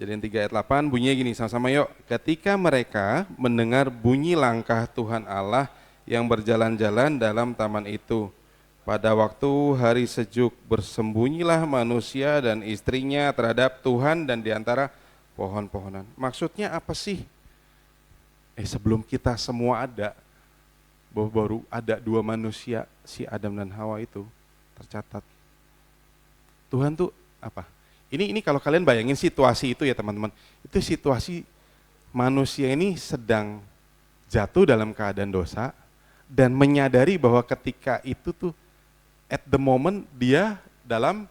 Kejadian 3 ayat 8 bunyinya gini, sama-sama yuk. Ketika mereka mendengar bunyi langkah Tuhan Allah yang berjalan-jalan dalam taman itu, pada waktu hari sejuk bersembunyilah manusia dan istrinya terhadap Tuhan dan diantara pohon-pohonan. Maksudnya apa sih? Sebelum kita semua ada, baru ada 2 manusia, si Adam dan Hawa itu tercatat. Tuhan tuh apa? Ini kalau kalian bayangin situasi itu ya teman-teman, itu situasi manusia ini sedang jatuh dalam keadaan dosa dan menyadari bahwa ketika itu tuh at the moment dia dalam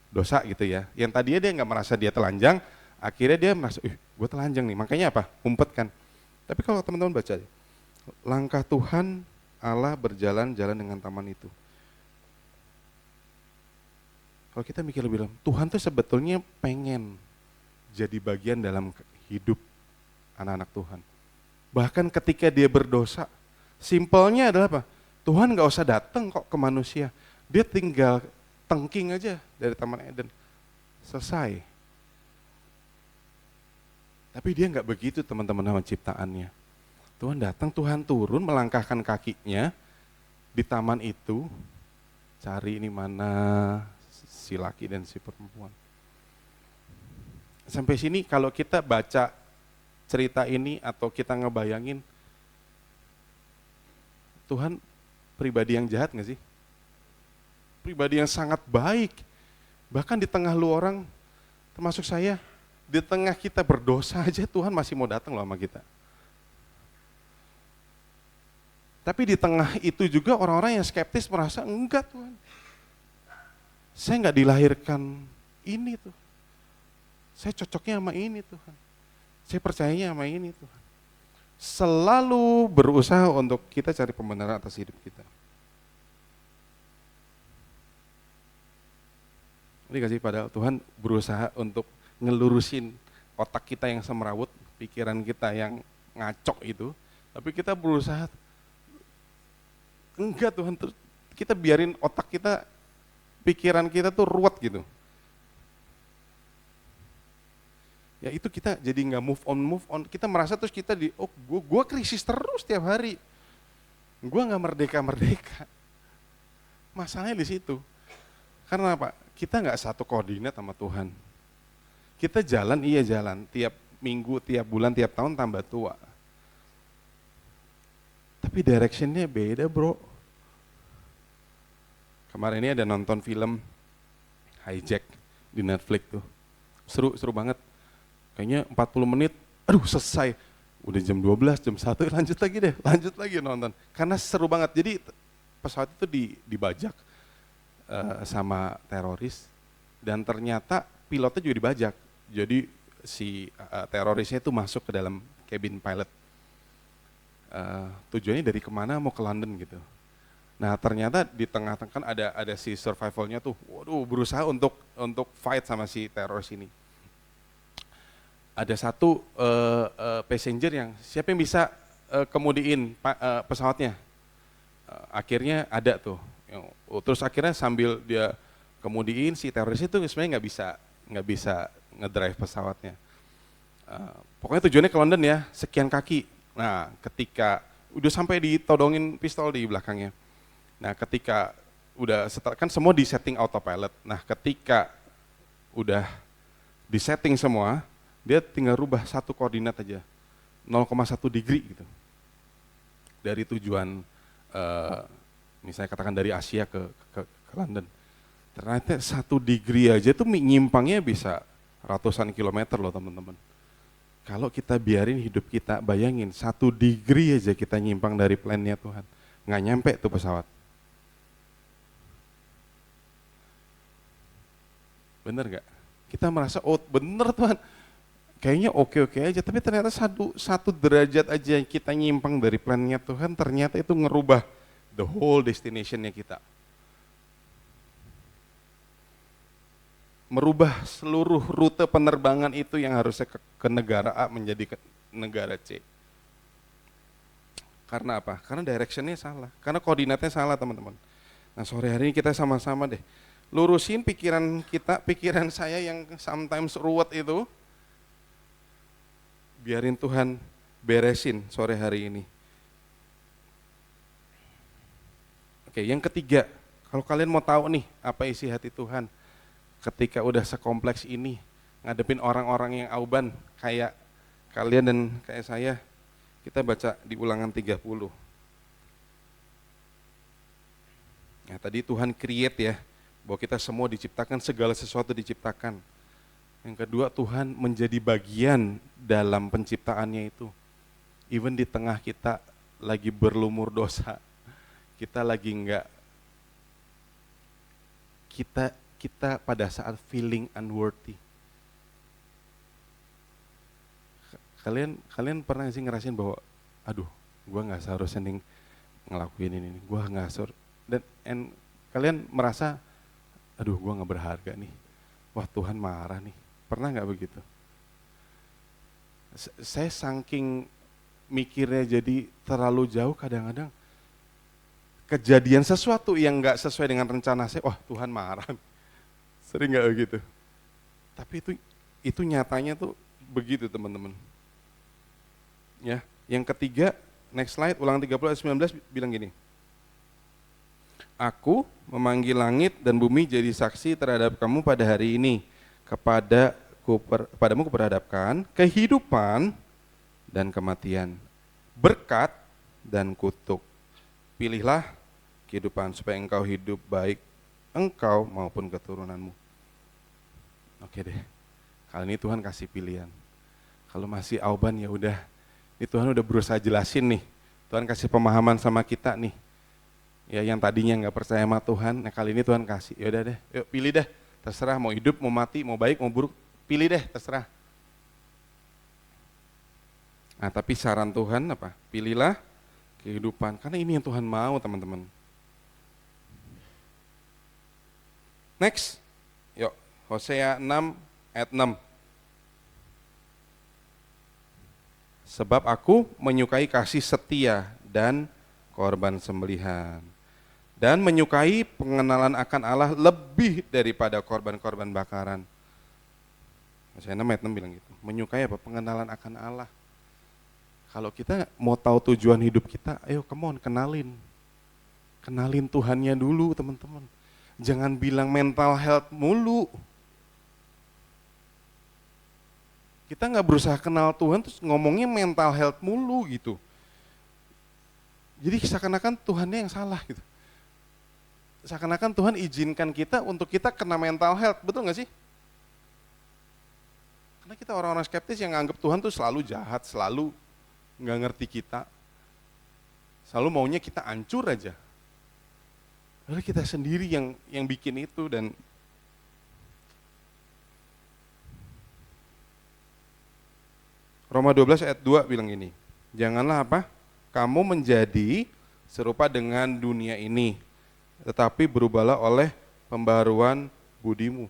dosa gitu ya. Yang tadinya dia nggak merasa dia telanjang, akhirnya dia merasa, gue telanjang nih, makanya apa? Umpet kan. Tapi kalau teman-teman baca, langkah Tuhan Allah berjalan-jalan dengan taman itu. Kalau kita mikir lebih dalam, Tuhan tuh sebetulnya pengen jadi bagian dalam hidup anak-anak Tuhan. Bahkan ketika dia berdosa, simpelnya adalah apa? Tuhan gak usah datang kok ke manusia. Dia tinggal tengking aja dari Taman Eden. Selesai. Tapi dia gak begitu teman-teman sama ciptaannya. Tuhan datang, Tuhan turun melangkahkan kakinya di taman itu. Cari ini mana si laki dan si perempuan. Sampai sini kalau kita baca cerita ini atau kita ngebayangin, Tuhan pribadi yang jahat gak sih? Pribadi yang sangat baik. Bahkan di tengah lu orang, termasuk saya, di tengah kita berdosa aja Tuhan masih mau datang loh sama kita. Tapi di tengah itu juga orang-orang yang skeptis merasa, enggak Tuhan. Saya enggak dilahirkan ini tuh. Saya cocoknya sama ini Tuhan. Saya percayanya sama ini Tuhan. Selalu berusaha untuk kita cari pembenaran atas hidup kita. Ini gak sih, padahal Tuhan berusaha untuk ngelurusin otak kita yang semrawut, pikiran kita yang ngacok itu, tapi kita berusaha, enggak Tuhan, kita biarin otak kita, pikiran kita tuh ruwet gitu. Ya itu kita jadi nggak move on, kita merasa terus kita gue krisis terus tiap hari, gue nggak merdeka. Masalahnya di situ, karena apa? Kita nggak satu koordinat sama Tuhan. Kita jalan, tiap minggu, tiap bulan, tiap tahun tambah tua. Tapi directionnya beda bro. Kemarin ini ada nonton film Hijack di Netflix tuh. Seru banget. Kayaknya 40 menit, selesai. Udah jam 12, jam 1, lanjut lagi nonton. Karena seru banget, jadi pesawat itu dibajak sama teroris. Dan ternyata pilotnya juga dibajak. Jadi si terorisnya itu masuk ke dalam cabin pilot. Tujuannya dari kemana mau ke London gitu. Nah ternyata di tengah-tengah kan ada si survivalnya tuh, waduh berusaha untuk fight sama si teroris ini. Ada satu passenger yang siapa yang bisa kemudiin pesawatnya. Akhirnya ada tuh. Terus akhirnya sambil dia kemudiin si teroris itu sebenarnya nggak bisa ngedrive pesawatnya. Pokoknya tujuannya ke London ya, sekian kaki. Nah ketika udah sampai ditodongin pistol di belakangnya. Nah ketika udah setelah kan semua di setting autopilot. Nah ketika udah di setting semua, dia tinggal rubah satu koordinat aja, 0,1 degree gitu. Dari tujuan misalnya katakan dari Asia ke London. Ternyata 1 degree aja tuh nyimpangnya bisa ratusan kilometer loh teman-teman. Kalau kita biarin hidup kita, bayangin 1 degree aja kita nyimpang dari plan-nya Tuhan. Nggak nyampe tuh pesawat. Bener nggak? Kita merasa, oh bener Tuhan, kayaknya oke-oke aja, tapi ternyata satu derajat aja yang kita nyimpang dari plan-nya Tuhan, ternyata itu ngerubah the whole destination-nya kita. Merubah seluruh rute penerbangan itu yang harusnya ke negara A menjadi ke negara C. Karena apa? Karena direction-nya salah, karena koordinatnya salah teman-teman. Nah sore hari ini kita sama-sama deh, lurusin pikiran kita, pikiran saya yang sometimes ruwet itu, biarin Tuhan beresin sore hari ini. Oke, yang ketiga, kalau kalian mau tahu nih apa isi hati Tuhan ketika udah sekompleks ini, ngadepin orang-orang yang auban kayak kalian dan kayak saya, kita baca di Ulangan 30. Nah, tadi Tuhan create ya, bahwa kita semua diciptakan, segala sesuatu diciptakan. Yang kedua, Tuhan menjadi bagian dalam penciptaannya itu. Even di tengah kita lagi berlumur dosa, kita lagi enggak, kita pada saat feeling unworthy. Kalian pernah sih ngerasain bahwa, aduh, gua nggak seharusnya nih ngelakuin ini, gua nggak seharusnya, dan kalian merasa, aduh gue gak berharga nih, wah Tuhan marah nih, pernah gak begitu? Saya saking mikirnya jadi terlalu jauh, kadang-kadang kejadian sesuatu yang gak sesuai dengan rencana saya, wah Tuhan marah, sering gak begitu? Tapi itu nyatanya tuh begitu teman-teman. Ya, yang ketiga, next slide, Ulangan 30 ayat 19 bilang gini, Aku memanggil langit dan bumi jadi saksi terhadap kamu pada hari ini. Kepadamu kuperhadapkan kehidupan dan kematian, berkat dan kutuk. Pilihlah kehidupan supaya engkau hidup baik, engkau maupun keturunanmu. Oke deh, kali ini Tuhan kasih pilihan. Kalau masih auban ya udah, ini Tuhan udah berusaha jelasin nih. Tuhan kasih pemahaman sama kita nih. Ya yang tadinya nggak percaya sama Tuhan, nah kali ini Tuhan kasih, ya udah deh, yuk pilih deh, terserah mau hidup, mau mati, mau baik, mau buruk, pilih deh, terserah. Nah tapi saran Tuhan apa? Pilihlah kehidupan, karena ini yang Tuhan mau teman-teman. Next, yuk Hosea 6 ayat 6. Sebab aku menyukai kasih setia dan korban sembelihan, dan menyukai pengenalan akan Allah lebih daripada korban-korban bakaran. Hosea 6 ayat 6 bilang gitu. Menyukai apa? Pengenalan akan Allah. Kalau kita mau tahu tujuan hidup kita, ayo come on, kenalin. Kenalin Tuhannya dulu teman-teman. Jangan bilang mental health mulu. Kita nggak berusaha kenal Tuhan terus ngomongnya mental health mulu gitu. Jadi seakan-akan Tuhannya yang salah gitu. Seakan-akan Tuhan izinkan kita untuk kita kena mental health, betul nggak sih? Karena kita orang-orang skeptis yang anggap Tuhan tuh selalu jahat, selalu nggak ngerti kita, selalu maunya kita hancur aja. Lalu kita sendiri yang bikin itu, dan Roma 12 ayat 2 bilang gini, janganlah apa? Kamu menjadi serupa dengan dunia ini, tetapi berubahlah oleh pembaruan budimu.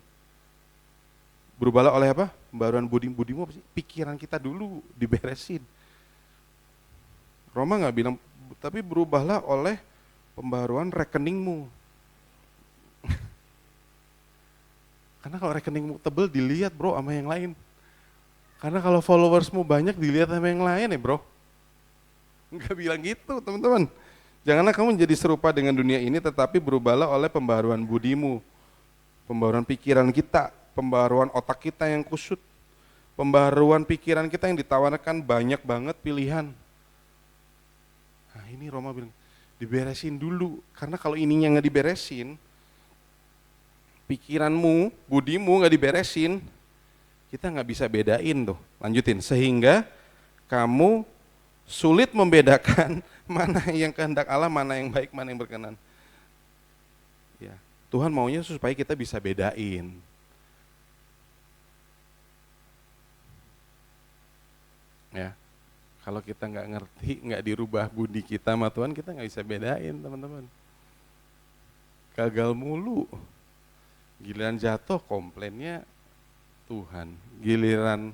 Berubahlah oleh apa? Pembaruan budimu apa sih? Pikiran kita dulu diberesin. Roma nggak bilang, tapi berubahlah oleh pembaruan rekeningmu. Karena kalau rekeningmu tebel dilihat bro sama yang lain. Karena kalau followersmu banyak dilihat sama yang lain ya bro. Enggak bilang gitu teman-teman. Janganlah kamu menjadi serupa dengan dunia ini, tetapi berubahlah oleh pembaruan budimu. Pembaruan pikiran kita, pembaruan otak kita yang kusut. Pembaruan pikiran kita yang ditawarkan banyak banget pilihan. Nah ini Roma bilang, diberesin dulu. Karena kalau ininya nggak diberesin, pikiranmu, budimu nggak diberesin, kita nggak bisa bedain tuh. Lanjutin, sehingga kamu sulit membedakan mana yang kehendak Allah, mana yang baik, mana yang berkenan. Ya, Tuhan maunya supaya kita bisa bedain. Ya, kalau kita nggak ngerti, nggak dirubah budi kita sama Tuhan, kita nggak bisa bedain teman-teman. Gagal mulu. Giliran jatuh komplainnya Tuhan, giliran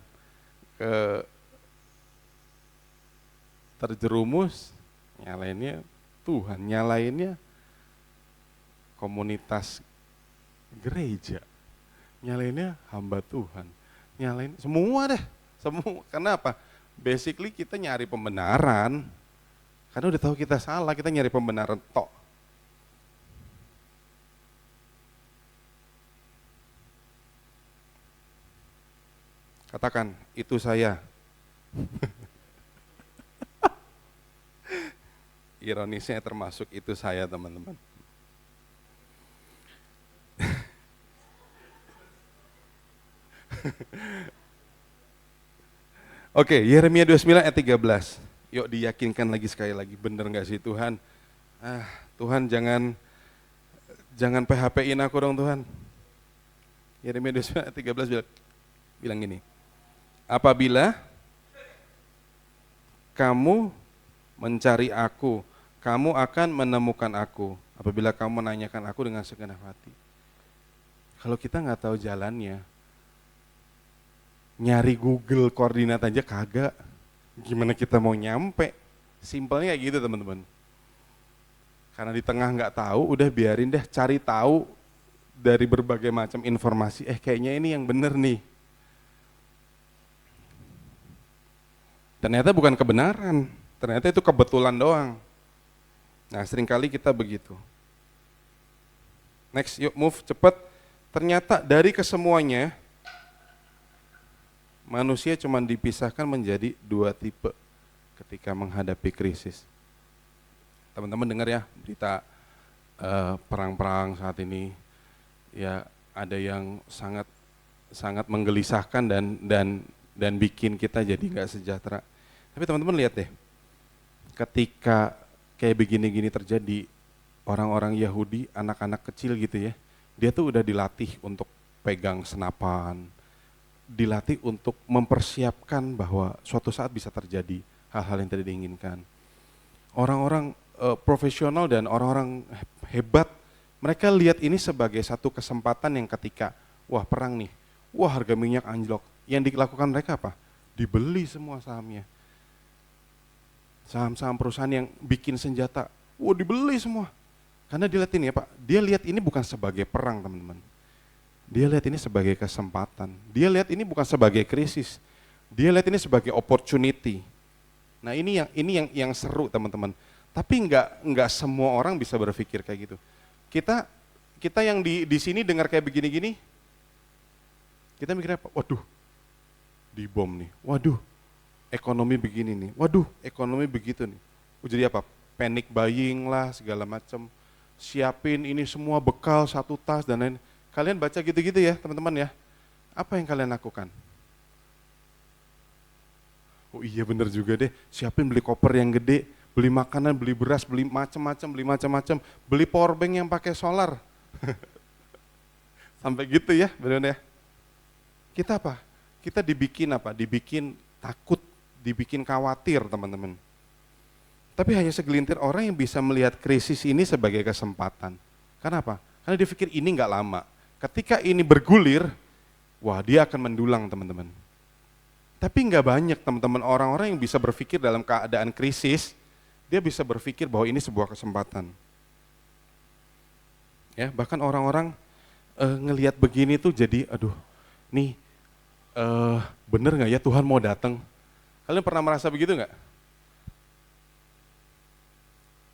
terjerumus nyalainnya Tuhan, nyalainnya komunitas gereja, nyalainnya hamba Tuhan, nyalain semua deh, semua. Karena apa? Basically kita nyari pembenaran, karena udah tahu kita salah, kita nyari pembenaran tok. Katakan, itu saya. Ironisnya termasuk itu saya teman-teman. Oke, Yeremia 29 ayat 13. Yuk diyakinkan lagi sekali lagi, bener gak sih Tuhan? Tuhan jangan PHP-in aku dong Tuhan. Yeremia 29 ayat 13 bilang gini, apabila kamu mencari aku, kamu akan menemukan aku. Apabila kamu menanyakan aku dengan segenap hati. Kalau kita nggak tahu jalannya, nyari Google koordinat aja kagak. Gimana kita mau nyampe? Simpelnya kayak gitu teman-teman. Karena di tengah nggak tahu, udah biarin deh cari tahu dari berbagai macam informasi. Kayaknya ini yang bener nih. Ternyata bukan kebenaran, ternyata itu kebetulan doang. Nah seringkali kita begitu. Next, yuk move cepet. Ternyata dari kesemuanya, manusia cuma dipisahkan menjadi dua tipe ketika menghadapi krisis. Teman-teman dengar ya berita perang-perang saat ini, ya ada yang sangat menggelisahkan dan bikin kita jadi nggak sejahtera. Tapi teman-teman lihat deh, ketika kayak begini-gini terjadi, orang-orang Yahudi, anak-anak kecil gitu ya, dia tuh udah dilatih untuk pegang senapan, dilatih untuk mempersiapkan bahwa suatu saat bisa terjadi hal-hal yang tidak diinginkan. Orang-orang profesional dan orang-orang hebat, mereka lihat ini sebagai satu kesempatan yang ketika, wah perang nih, wah harga minyak anjlok. Yang dilakukan mereka apa? Dibeli semua sahamnya. Saham-saham perusahaan yang bikin senjata, wah dibeli semua. Karena dia lihat ini ya Pak, dia lihat ini bukan sebagai perang teman-teman. Dia lihat ini sebagai kesempatan. Dia lihat ini bukan sebagai krisis. Dia lihat ini sebagai opportunity. Nah ini yang seru teman-teman. Tapi enggak semua orang bisa berpikir kayak gitu. Kita yang di sini dengar kayak begini-gini, kita mikirnya apa? Waduh, dibom nih. Waduh, ekonomi begini nih. Waduh, ekonomi begitu nih. Jadi apa? Panic buying lah segala macam. Siapin ini semua bekal satu tas dan lain. Kalian baca gitu-gitu ya teman-teman ya. Apa yang kalian lakukan? Oh iya bener juga deh, siapin beli koper yang gede, beli makanan, beli beras, beli macam-macam, beli power bank yang pakai solar. Sampai gitu ya, benar ya. Kita apa? Kita dibikin apa? Dibikin takut dibikin khawatir teman-teman. Tapi hanya segelintir orang yang bisa melihat krisis ini sebagai kesempatan. Kenapa? Karena dia pikir ini nggak lama. Ketika ini bergulir, wah dia akan mendulang teman-teman. Tapi nggak banyak teman-teman orang-orang yang bisa berpikir dalam keadaan krisis, dia bisa berpikir bahwa ini sebuah kesempatan. Ya, bahkan orang-orang ngelihat begini tuh jadi, aduh, nih bener nggak ya Tuhan mau datang? Kalian pernah merasa begitu nggak?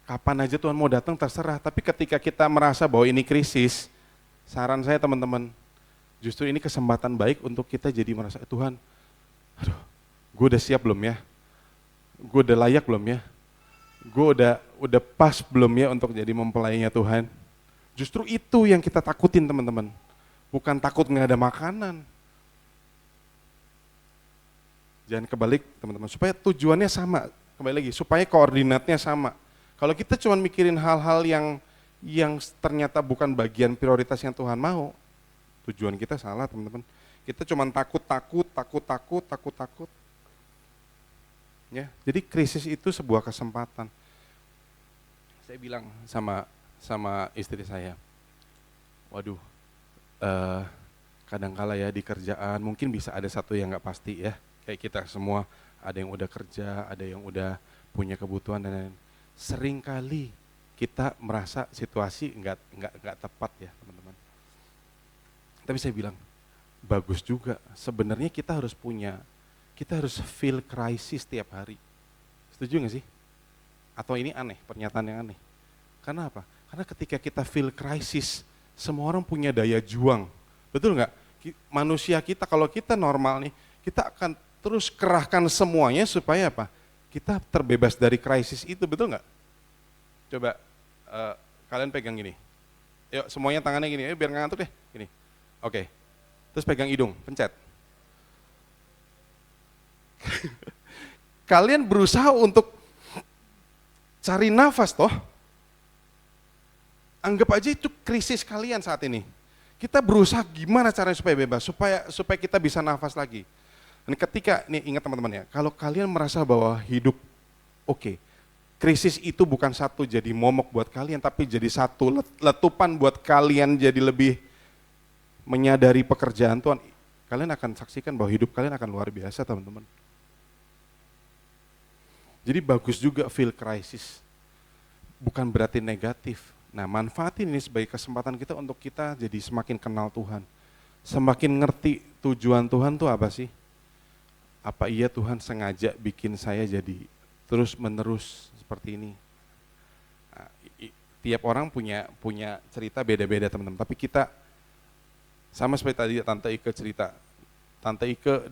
Kapan aja Tuhan mau datang terserah, tapi ketika kita merasa bahwa ini krisis, saran saya teman-teman, justru ini kesempatan baik untuk kita jadi merasa, Tuhan, aduh, gue udah siap belum ya? Gue udah layak belum ya? Gue udah pas belum ya untuk jadi mempelainya Tuhan? Justru itu yang kita takutin teman-teman, bukan takut nggak ada makanan. Jangan kebalik teman-teman, supaya tujuannya sama, kembali lagi, supaya koordinatnya sama. Kalau kita cuma mikirin hal-hal yang ternyata bukan bagian prioritas yang Tuhan mau, tujuan kita salah teman-teman. Kita cuma takut. Ya, jadi krisis itu sebuah kesempatan. Saya bilang sama istri saya, waduh, kadangkala ya di kerjaan mungkin bisa ada satu yang nggak pasti ya, kayak kita semua, ada yang udah kerja, ada yang udah punya kebutuhan dan lain-lain. Seringkali kita merasa situasi nggak tepat ya teman-teman. Tapi saya bilang bagus juga. Sebenarnya kita harus feel krisis tiap hari. Setuju nggak sih? Atau ini aneh, pernyataan yang aneh? Karena apa? Karena ketika kita feel krisis, semua orang punya daya juang. Betul nggak? Manusia kita kalau kita normal nih, kita akan terus kerahkan semuanya supaya apa? Kita terbebas dari krisis itu, betul nggak? Coba kalian pegang gini. Yuk semuanya tangannya gini, biar nggak ngantuk deh. Gini. Oke. Terus pegang hidung, pencet. Kalian berusaha untuk cari nafas toh. Anggap aja itu krisis kalian saat ini. Kita berusaha gimana caranya supaya bebas, supaya kita bisa nafas lagi. Dan ketika, nih ingat teman-teman ya, kalau kalian merasa bahwa hidup oke, krisis itu bukan satu jadi momok buat kalian, tapi jadi satu letupan buat kalian jadi lebih menyadari pekerjaan Tuhan, kalian akan saksikan bahwa hidup kalian akan luar biasa teman-teman. Jadi bagus juga feel krisis, bukan berarti negatif. Nah manfaatin ini sebagai kesempatan kita untuk kita jadi semakin kenal Tuhan, semakin ngerti tujuan Tuhan tuh apa sih. Apa iya Tuhan sengaja bikin saya jadi terus menerus seperti ini? Nah, tiap orang punya cerita beda-beda teman-teman. Tapi kita sama seperti tadi Tante Ike cerita. Tante Ike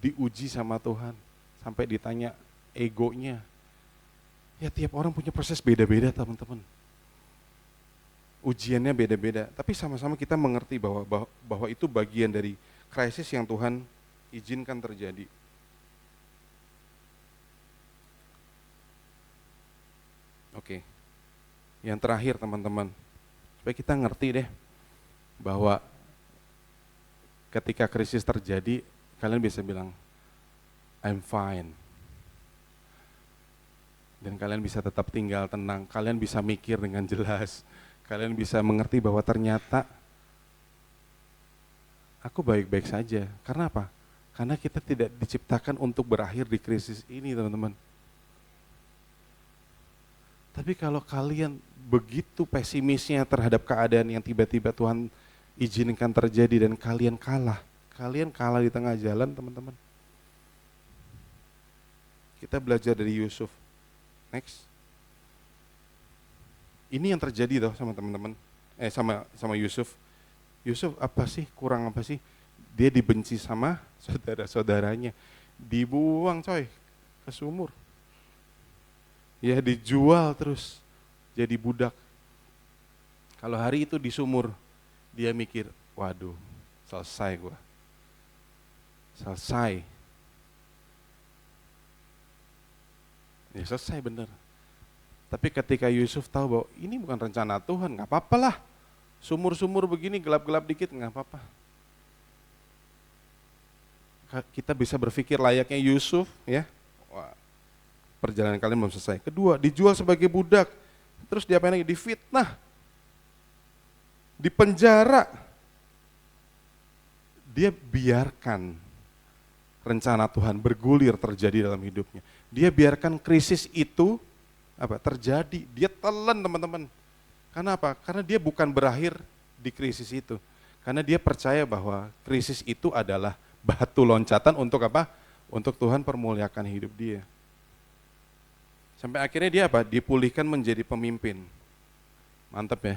diuji sama Tuhan sampai ditanya egonya. Ya tiap orang punya proses beda-beda teman-teman. Ujiannya beda-beda. Tapi sama-sama kita mengerti bahwa itu bagian dari krisis yang Tuhan izinkan terjadi. Oke. Yang terakhir teman-teman, supaya kita ngerti deh bahwa ketika krisis terjadi, kalian bisa bilang I'm fine. Dan kalian bisa tetap tinggal tenang, kalian bisa mikir dengan jelas, kalian bisa mengerti bahwa ternyata aku baik-baik saja. Karena apa? Karena kita tidak diciptakan untuk berakhir di krisis ini teman-teman. Tapi kalau kalian begitu pesimisnya terhadap keadaan yang tiba-tiba Tuhan izinkan terjadi dan kalian kalah di tengah jalan teman-teman. Kita belajar dari Yusuf. Next. Ini yang terjadi toh sama teman-teman, sama Yusuf. Yusuf apa sih, kurang apa sih? Dia dibenci sama saudara-saudaranya, dibuang coy ke sumur. Ya dijual terus jadi budak. Kalau hari itu di sumur, dia mikir, waduh selesai gua. Selesai. Ya selesai bener. Tapi ketika Yusuf tahu bahwa ini bukan rencana Tuhan, gak apa-apa lah. Sumur-sumur begini gelap-gelap dikit gak apa-apa. kita bisa berpikir layaknya Yusuf ya. Wah, perjalanan kalian belum selesai. Kedua, dijual sebagai budak. Terus diapain lagi? Difitnah. Dipenjara. Dia biarkan rencana Tuhan bergulir terjadi dalam hidupnya. Dia biarkan krisis itu terjadi. Dia telan teman-teman. Karena apa? Karena dia bukan berakhir di krisis itu. Karena dia percaya bahwa krisis itu adalah batu loncatan untuk apa? Untuk Tuhan permuliakan hidup dia. Sampai akhirnya dia dipulihkan menjadi pemimpin. Mantap ya.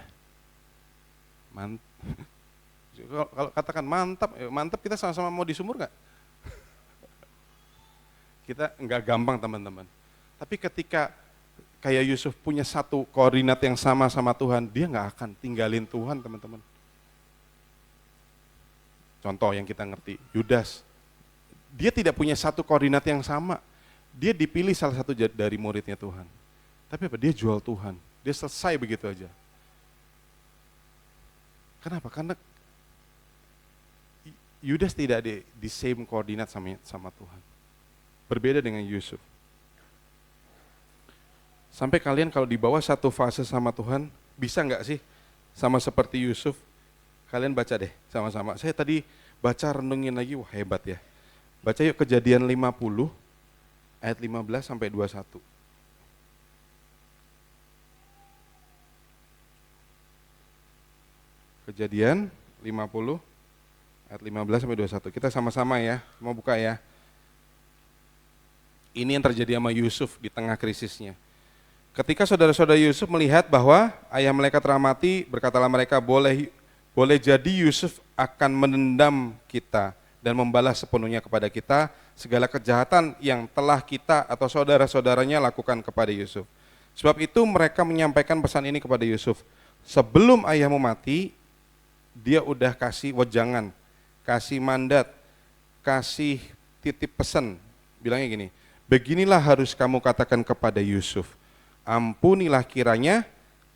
Kalau katakan mantap kita sama-sama mau di sumur nggak? Kita nggak gampang teman-teman. Tapi ketika kayak Yusuf punya satu koordinat yang sama Tuhan, dia nggak akan tinggalin Tuhan teman-teman. Contoh yang kita ngerti, Yudas, dia tidak punya satu koordinat yang sama. Dia dipilih salah satu dari muridnya Tuhan. Tapi dia jual Tuhan, dia selesai begitu aja. Kenapa? Karena Yudas tidak di same koordinat sama Tuhan. Berbeda dengan Yusuf. Sampai kalian kalau di bawah satu fase sama Tuhan, bisa nggak sih sama seperti Yusuf? Kalian baca deh sama-sama. Saya tadi baca renungin lagi, wah hebat ya. Baca yuk Kejadian 50 ayat 15 sampai 21. Kejadian 50 ayat 15 sampai 21. Kita sama-sama ya, mau buka ya. Ini yang terjadi sama Yusuf di tengah krisisnya. Ketika saudara-saudara Yusuf melihat bahwa ayah mereka telah mati, berkatalah mereka, boleh jadi Yusuf akan menendam kita dan membalas sepenuhnya kepada kita segala kejahatan yang telah kita atau saudara-saudaranya lakukan kepada Yusuf. Sebab itu mereka menyampaikan pesan ini kepada Yusuf. Sebelum ayahmu mati, dia udah kasih wejangan, kasih mandat, kasih titip pesan. Bilangnya gini, beginilah harus kamu katakan kepada Yusuf. Ampunilah kiranya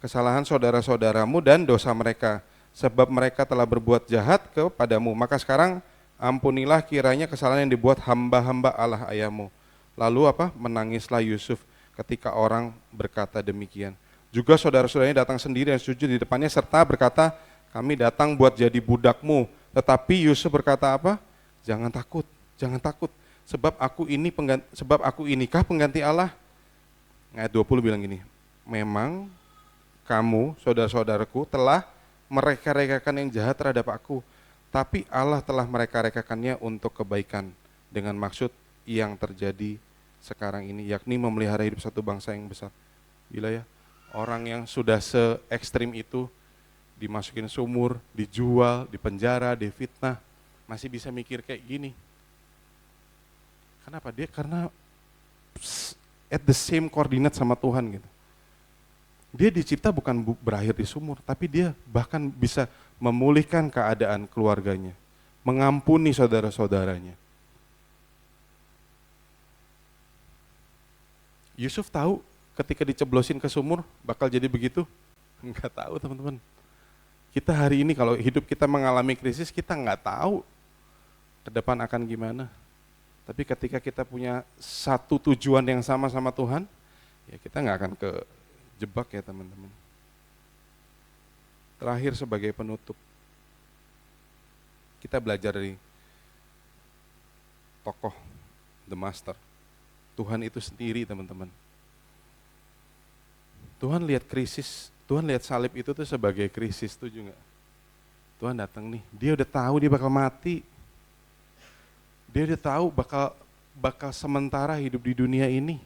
kesalahan saudara-saudaramu dan dosa mereka, sebab mereka telah berbuat jahat kepadamu. Maka sekarang ampunilah kiranya kesalahan yang dibuat hamba-hamba Allah ayahmu. Lalu menangislah Yusuf ketika orang berkata demikian. Juga saudara-saudaranya datang sendiri dan sujud di depannya serta berkata, kami datang buat jadi budakmu. Tetapi Yusuf berkata apa? Jangan takut, sebab aku inikah pengganti Allah. Ayat 20 bilang gini, memang kamu saudara-saudaraku telah mereka-rekakan yang jahat terhadap aku, tapi Allah telah mereka-rekakannya untuk kebaikan dengan maksud yang terjadi sekarang ini, yakni memelihara hidup satu bangsa yang besar. Gila ya, orang yang sudah se-ekstrim itu dimasukin sumur, dijual, dipenjara, difitnah, masih bisa mikir kayak gini. Kenapa? Karena at the same koordinat sama Tuhan gitu. Dia dicipta bukan berakhir di sumur, tapi dia bahkan bisa memulihkan keadaan keluarganya, mengampuni saudara-saudaranya. Yusuf tahu ketika diceblosin ke sumur bakal jadi begitu? Enggak tahu teman-teman. Kita hari ini kalau hidup kita mengalami krisis, kita nggak tahu ke depan akan gimana. Tapi ketika kita punya satu tujuan yang sama Tuhan, ya kita nggak akan kejebak ya teman-teman. Terakhir sebagai penutup, kita belajar dari tokoh The Master. Tuhan itu sendiri teman-teman. Tuhan lihat krisis, Tuhan lihat salib itu tuh sebagai krisis, setuju nggak? Tuhan datang nih, dia udah tahu dia bakal mati. Dia udah tahu bakal sementara hidup di dunia ini.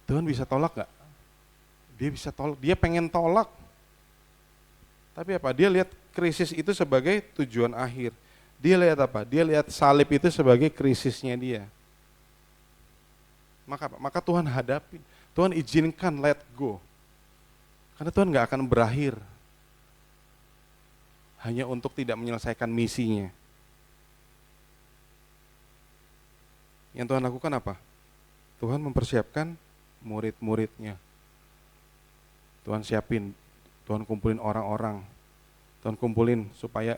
Tuhan bisa tolak nggak? Dia bisa tolak, dia pengen tolak. Tapi Dia lihat krisis itu sebagai tujuan akhir. Dia lihat Dia lihat salib itu sebagai krisisnya dia. Maka Tuhan hadapi, Tuhan izinkan let go. Karena Tuhan nggak akan berakhir hanya untuk tidak menyelesaikan misinya. Yang Tuhan lakukan apa? Tuhan mempersiapkan murid-muridnya. Tuhan siapin, Tuhan kumpulin orang-orang. Tuhan kumpulin supaya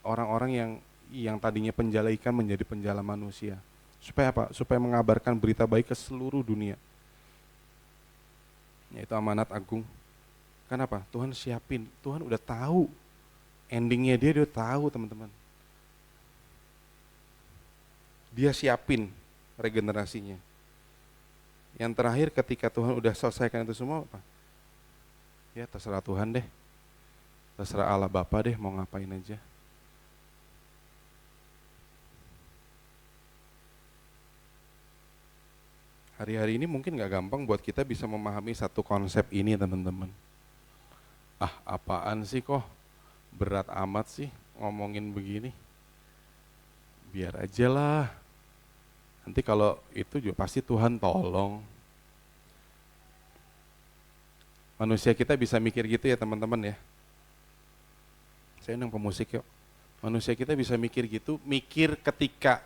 orang-orang yang tadinya penjala ikan menjadi penjala manusia. Supaya apa? Supaya mengabarkan berita baik ke seluruh dunia. Yaitu amanat agung. Kenapa? Tuhan siapin, Tuhan udah tahu. Endingnya dia udah tahu, teman-teman. Dia siapin regenerasinya. Yang terakhir ketika Tuhan udah selesaikan itu semua apa? Ya terserah Tuhan deh. Terserah Allah Bapa deh mau ngapain aja. Hari-hari ini mungkin gak gampang buat kita bisa memahami satu konsep ini, teman-teman. Apaan sih kok berat amat sih ngomongin begini. Biar aja lah. Nanti kalau itu juga pasti Tuhan tolong. Manusia kita bisa mikir gitu ya teman-teman ya. Saya undang pemusik yuk. Manusia kita bisa mikir gitu, mikir ketika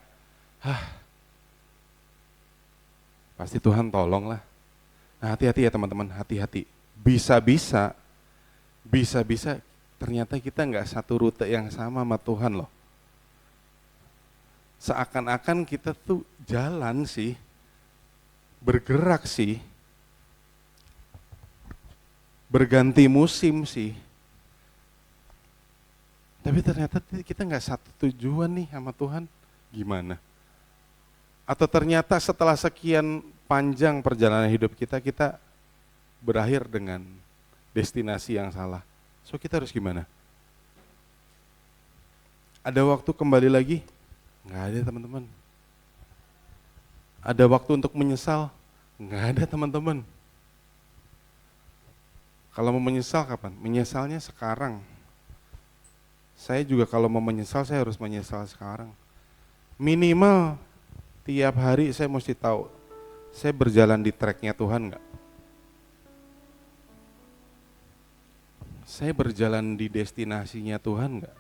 pasti Tuhan tolong lah. Nah, hati-hati ya teman-teman, hati-hati. Bisa-bisa ternyata kita nggak satu rute yang sama Tuhan loh. Seakan-akan kita tuh jalan sih, bergerak sih, berganti musim sih. Tapi ternyata kita nggak satu tujuan nih sama Tuhan. Gimana? Atau ternyata setelah sekian panjang perjalanan hidup kita berakhir dengan destinasi yang salah. So kita harus gimana? Ada waktu kembali lagi? Nggak ada teman-teman. Ada waktu untuk menyesal? Nggak ada teman-teman. Kalau mau menyesal kapan? Menyesalnya sekarang. Saya juga kalau mau menyesal saya harus menyesal sekarang. Minimal tiap hari saya mesti tahu saya berjalan di tracknya Tuhan nggak? Saya berjalan di destinasinya Tuhan nggak?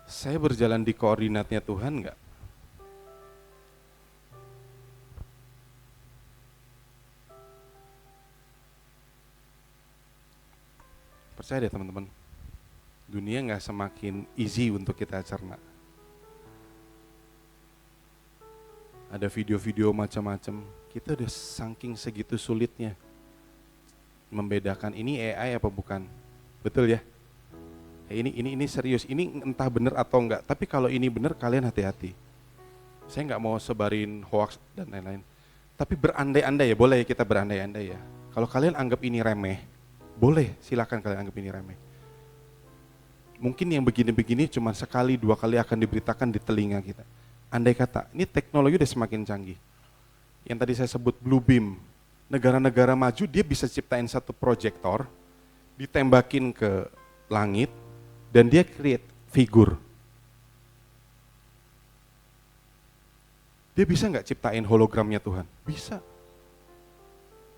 Saya berjalan di koordinatnya Tuhan nggak? Percaya deh teman-teman, dunia nggak semakin easy untuk kita cerna. Ada video-video macam-macam, kita udah saking segitu sulitnya membedakan ini AI apa bukan, betul ya? Ini serius, ini entah benar atau enggak. Tapi kalau ini benar, kalian hati-hati. Saya nggak mau sebarin hoax dan lain-lain. Tapi berandai-andai ya, boleh kita berandai-andai ya. Kalau kalian anggap ini remeh, boleh silakan kalian anggap ini remeh. Mungkin yang begini-begini cuma sekali, 2 kali akan diberitakan di telinga kita. Andai kata, ini teknologi udah semakin canggih. Yang tadi saya sebut blue beam, negara-negara maju dia bisa ciptain satu proyektor, ditembakin ke langit, dan dia create figur. Dia bisa nggak ciptain hologramnya Tuhan? Bisa.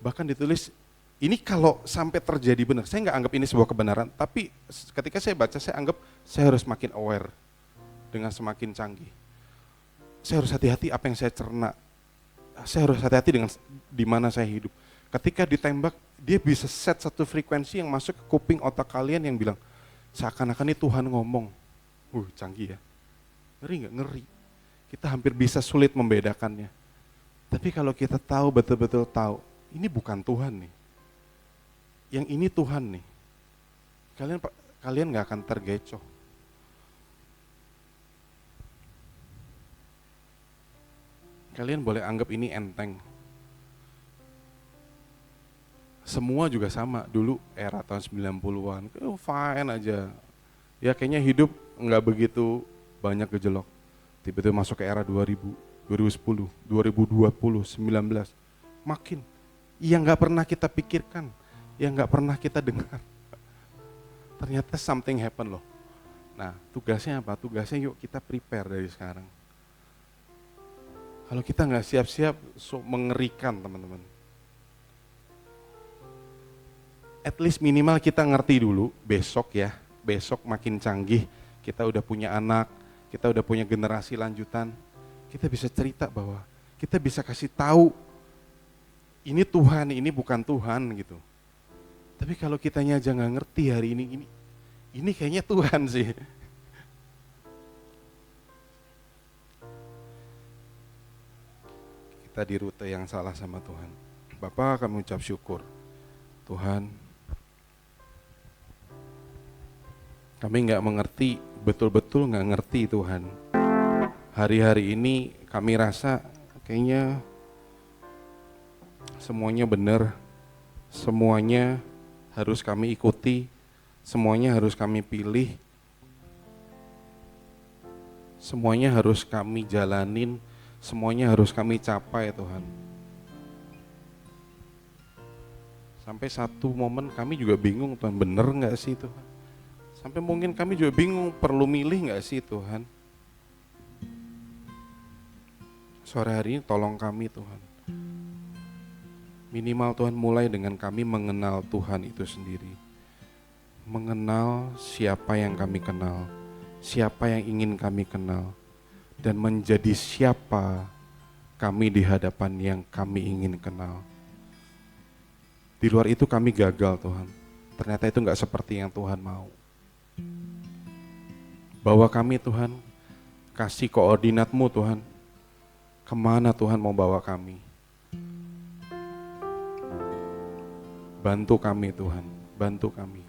Bahkan ditulis, ini kalau sampai terjadi benar, saya nggak anggap ini sebuah kebenaran, tapi ketika saya baca, saya anggap saya harus makin aware dengan semakin canggih. Saya harus hati-hati apa yang saya cerna. Saya harus hati-hati dengan di mana saya hidup. Ketika ditembak, dia bisa set satu frekuensi yang masuk ke kuping otak kalian yang bilang, seakan-akan ini Tuhan ngomong. Canggih ya. Ngeri nggak? Ngeri. Kita hampir bisa sulit membedakannya. Tapi kalau kita tahu, betul-betul tahu, ini bukan Tuhan nih. Yang ini Tuhan nih. Kalian nggak akan tergecoh. Kalian boleh anggap ini enteng. Semua juga sama, dulu era tahun 90-an, fine aja. Ya kayaknya hidup nggak begitu banyak gejolak. Tiba-tiba masuk ke era 2000, 2010, 2020, 19. Makin, yang nggak pernah kita pikirkan, yang nggak pernah kita dengar. Ternyata something happen loh. Nah tugasnya apa? Tugasnya yuk kita prepare dari sekarang. Kalau kita nggak siap-siap, mengerikan teman-teman. At least minimal kita ngerti dulu, besok makin canggih, kita udah punya anak, kita udah punya generasi lanjutan, kita bisa cerita bahwa, kita bisa kasih tahu, ini Tuhan, ini bukan Tuhan gitu. Tapi kalau kitanya aja nggak ngerti hari ini kayaknya Tuhan sih. kita di rute yang salah sama Tuhan. Bapa, kami ucap syukur. Tuhan, kami nggak mengerti, betul-betul nggak ngerti Tuhan. Hari-hari ini kami rasa kayaknya semuanya benar, semuanya harus kami ikuti, semuanya harus kami pilih, semuanya harus kami jalanin, semuanya harus kami capai Tuhan. Sampai satu momen kami juga bingung Tuhan, bener gak sih Tuhan? Sampai mungkin kami juga bingung, perlu milih gak sih Tuhan? Sore hari ini tolong kami Tuhan. Minimal Tuhan mulai dengan kami mengenal Tuhan itu sendiri. Mengenal siapa yang kami kenal, siapa yang ingin kami kenal, dan menjadi siapa kami di hadapan yang kami ingin kenal. Di luar itu kami gagal Tuhan. Ternyata itu gak seperti yang Tuhan mau. Bawa kami Tuhan, kasih koordinat-Mu Tuhan. Kemana Tuhan mau bawa kami? Bantu kami Tuhan, bantu kami.